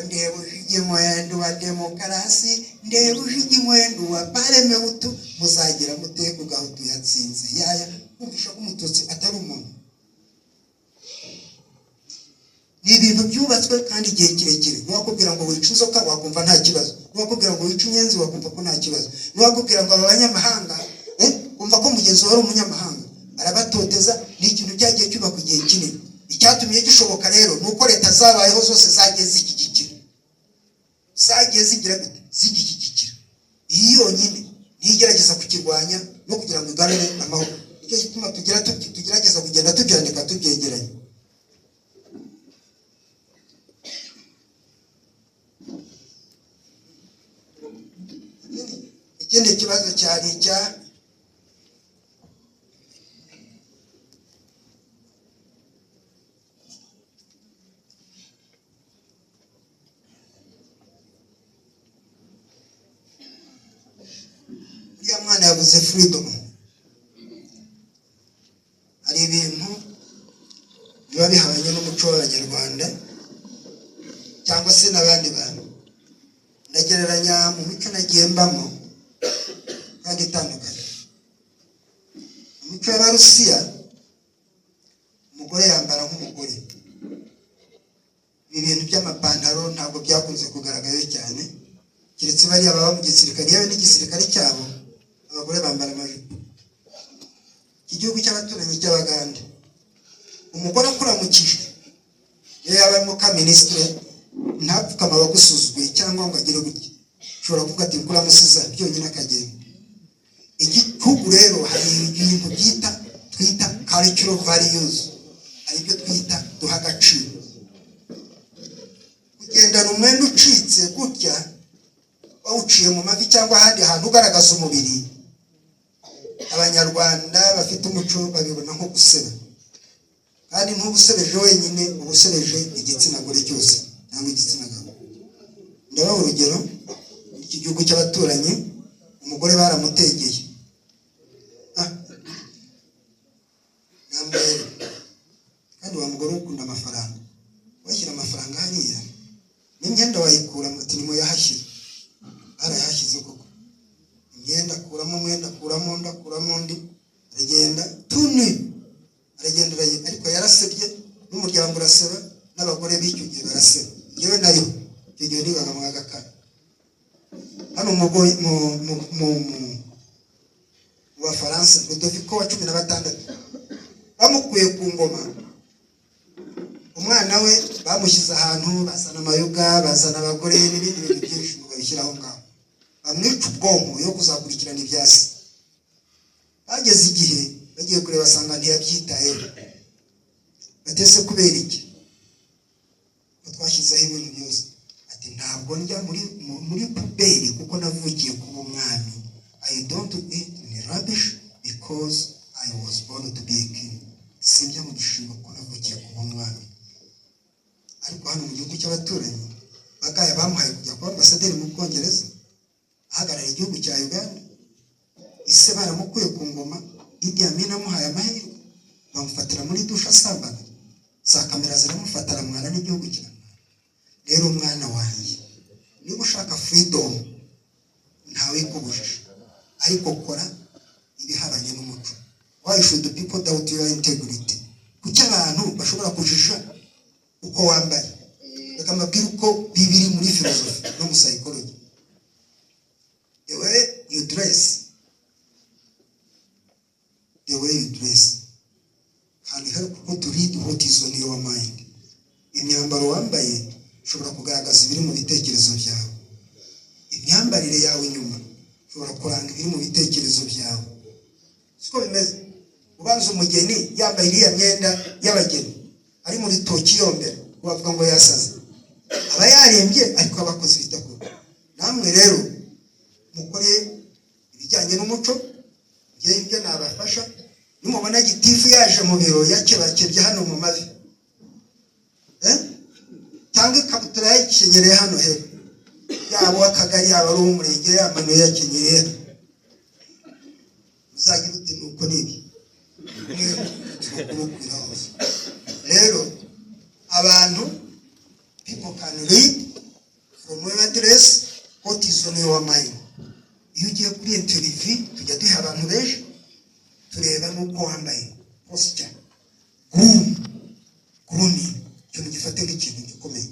Ndeba ujye mwendo wa demokarasi, ndeba ujye mwendo wa pareme utu, muzagira muteko gahutu yatsinze. Yaya kumvisha ko umututsi atari umuntu. Ni ibintu byubatswe kandi igihe kirekire. Niwakubwira ngo wica inzoka wakumva nta kibazo, niwakubwira ngo wica inyenzi wakumva ko nta kibazo, niwakubwira ngo abanyamahanga kumva ko mugenzi wawe umunyamahanga arabatoteza. Ni ikintu cyagiye cyubaka igihe kinini. Icyatumye gishoboka rero nuko leta zabayeho zose zagiye zikigikira, zagiye zigira gute, zigikikira. Iyi yonyine ntigerageza kukirwanya no kugira ngo igarure amahoro. Nicyo gituma tugerageza kugenda tubyandika tubyegeranye. Ikindi kibazo cyari icya mwana yavuze freedom. Hari ibintu biba bihabanye n'umuco w'Abanyarwanda cyangwa se n'abandi bantu. Ndagereranya mu mico nagiye mbamo kandi itandukanye. Mu mico y'Abarusiya umugore yambara nk'umugore. Ibintu by'amapantaro ntabwo byakunze kugaragara cyane, keretse bariya baba mu gisirikare. Yewe n'igisirikare cyabo abagore bambara amajipo. Igihugu cy'abaturanyi cy'Abagande, umugore akuramukije iyo yaba mu minisitiri ntapfukama abagusuzuguye cyangwa ngo agire gutya, ushobora kuvuga ati nkuramusiza byonyine akagenda. Igihugu rero hari ibintu twita cultural values, ari byo twita duha agaciro. gendana umwenda ucitse gutya bawuciye mu mavi cyangwa ahandi hantu ugaragaza umubiri, abanyarwanda bafite umuco babibona nko guseba, kandi ntubusebeje wenyine, ubusebeje igitsina gore cyose cyangwa igitsina gabo. Ndabaha urugero, iki gihugu cy'abaturanyi umugore baramutegeye, nambaye kandi wa mugore ukunda amafaranga, washyira amafaranga hariya n'imyenda wayikura muti nimo yahashyira, arayahashyize koko, imyenda kuramo umwenda, kuramo ndakuramo undi, aragenda tuni, aragenda ariko yarasebye, n'umuryango uraseba, n'abagore b'icyo gihe baraseba. Yewe nayo icyo gihe nigaga mu Gakara hano mu Bafaransa, Rudoviko wa 16 bamukuye ku ngoma, umwana we bamushyize ahantu, bazana amayoga, bazana abagore n'ibindi bintu byinshi ngo babishyiraho ngaho, bamwica ubwonko yo kuzakurikirana ibyasi. Bageze igihe bagiye kureba basanga ntiyabyitayeho, batese kubera iki ko twashyizeho ibintu byose. Ati ntabwo njya muri puberi kuko navugiye kuba umwami. I don't eat in rubbish because I was born to be a king. Sinjya mu gishingo kuko navugiye kuba umwami. Ariko hano mu gihugu cy'abaturanyi bagaya bamuhaye kujya kuba ambasaderi mu Bwongereza, ahagarariye igihugu cya Uganda. Ise baramukuye ku ngoma, Idi Amin amuhaye amahirwe, bamufatira muri dusha asambana, za kamera ziramufatira mwana n'igihugu cya. Rero umwana wanjye, niba ushaka freedom ntawe kubujije, ariko kora ibihabanye n'umuco. Why should the people doubt your integrity? Kuki abantu bashobora kujisha uko wambaye? Reka mbabwire uko bibiri muri philosophy no mu psychology. The way you dress can help you to read what is on your mind. Imyambaro wambaye ushobora kugaragaza ibiri mu bitekerezo byawe. Imyambarire yawe inyuma ushobora kuranga ibiri mu bitekerezo byawe. Siko bimeze. Ubanza umugeni yambaye iriya myenda y'abageni, ari muri Tokyo mbere, bavuga ngo yasaze, aba yarembye ariko abakoze bitakora. Namwe rero mukore ibijyanye n'umuco, ngiye ibyo nabafasha. Nimubona gitifu yaje mu biro yakebakebye hano mu mavi, cyangwa ikabutura yakenyereye hano hepfo, yabo akagari yaba ari umurenge yamano yakenyereye, uzagira uti nuko nibi rero abantu, people can read from your dress what is on your mind. Iyo ugiye kuri interview tujya duha abantu benshi tureba nuko wambaye posture, grooming, cyo gifate nk'ikintu gikomeye,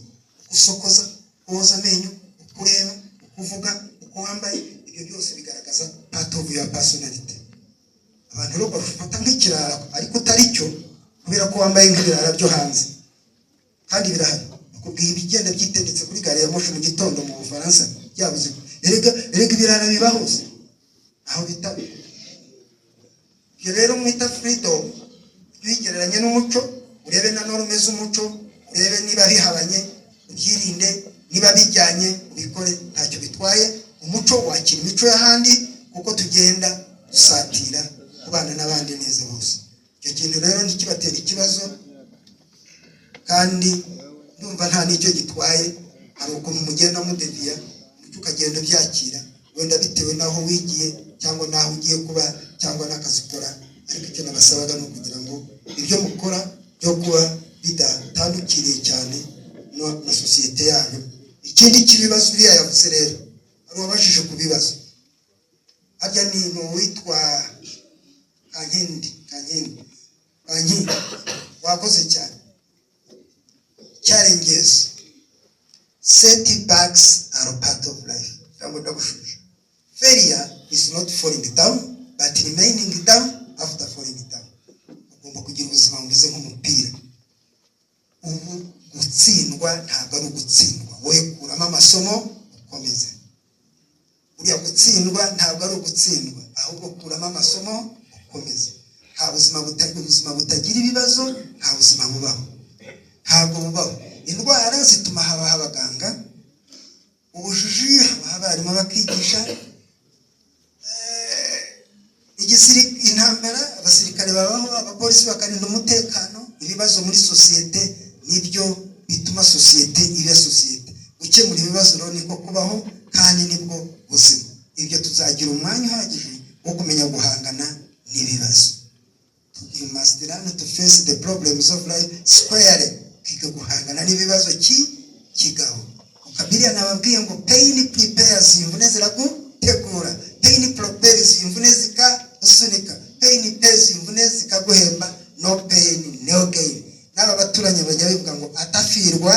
gusokoza, koza amenyo, kureba, kuvuga, uko wambaye, ibyo byose bigaragaza part of your personality. Abantu rero bafata nk'ikirara ariko utari cyo, kubera ko wambaye nk'ibirara byo hanze, kandi birahari. Akubwiye ibigenda byitendetse kuri gare ya moshi mu gitondo mu Bufaransa byabuze. Erega ibirara biba hose aho bitabe. Ibyo rero mwita freedom, bigereranye n'umuco, urebe na norme z'umuco, urebe niba bihabanye, ubyirinde, niba bijyanye ubikore, ntacyo bitwaye. Umuco wakira imico y'ahandi kuko tugenda dusatira kubana n'abandi neza bose. Icyo kintu rero ntikibatera ikibazo, kandi ndumva nta n'icyo gitwaye. Hari ukuntu mugenda mudeviya, ukagenda byakira, wenda bitewe naho wigiye cyangwa naho ugiye kuba cyangwa n'akazi ukora. Ariko icyo nabasabaga ni ukugira ngo ibyo mukora byo kuba bidatandukiriye cyane na sosiyete yanyu. Ikindi kibibazo biriya yavuze rero, ari wabashije kubibazo, harya ni witwa Kankindi wakoze cyane. Challenges, setbacks are part of life. Failure is not falling down, but remaining down after falling down. Ugomba kugira ubuzima bumeze nk'umupira. Ubu gutsindwa ntabwo ari ugutsindwa, wowe kuramo amasomo ukomeze. Uriya gutsindwa ntabwo ari ugutsindwa, ahubwo kuramo amasomo ukomeze. Nta buzima butagira ibibazo, nta buzima bubaho, ntabwo bubaho. indwara zituma haba abaganga, ubujiji haba abarimu bakigisha, intambara abasirikare babaho, abapolisi bakarinda umutekano. Ibibazo muri sosiyete nibyo bituma sosiyete iba sosiyete. Gukemura ibibazo rero niko kubaho kandi nibwo buzima. Ibyo tuzagira umwanya uhagije wo kumenya guhangana n'ibibazo. You must learn to face the problems of life squarely. Kika guhangana n'ibibazo kigaho. Ukabiriya nababwiye ngo pain prepares, imvune ziragutegura. Pain prepares, imvune zikagusunika. Pain pays, imvune zikaguhemba. No pain no gain. N'aba baturanye bajya bivuga ngo atafirwa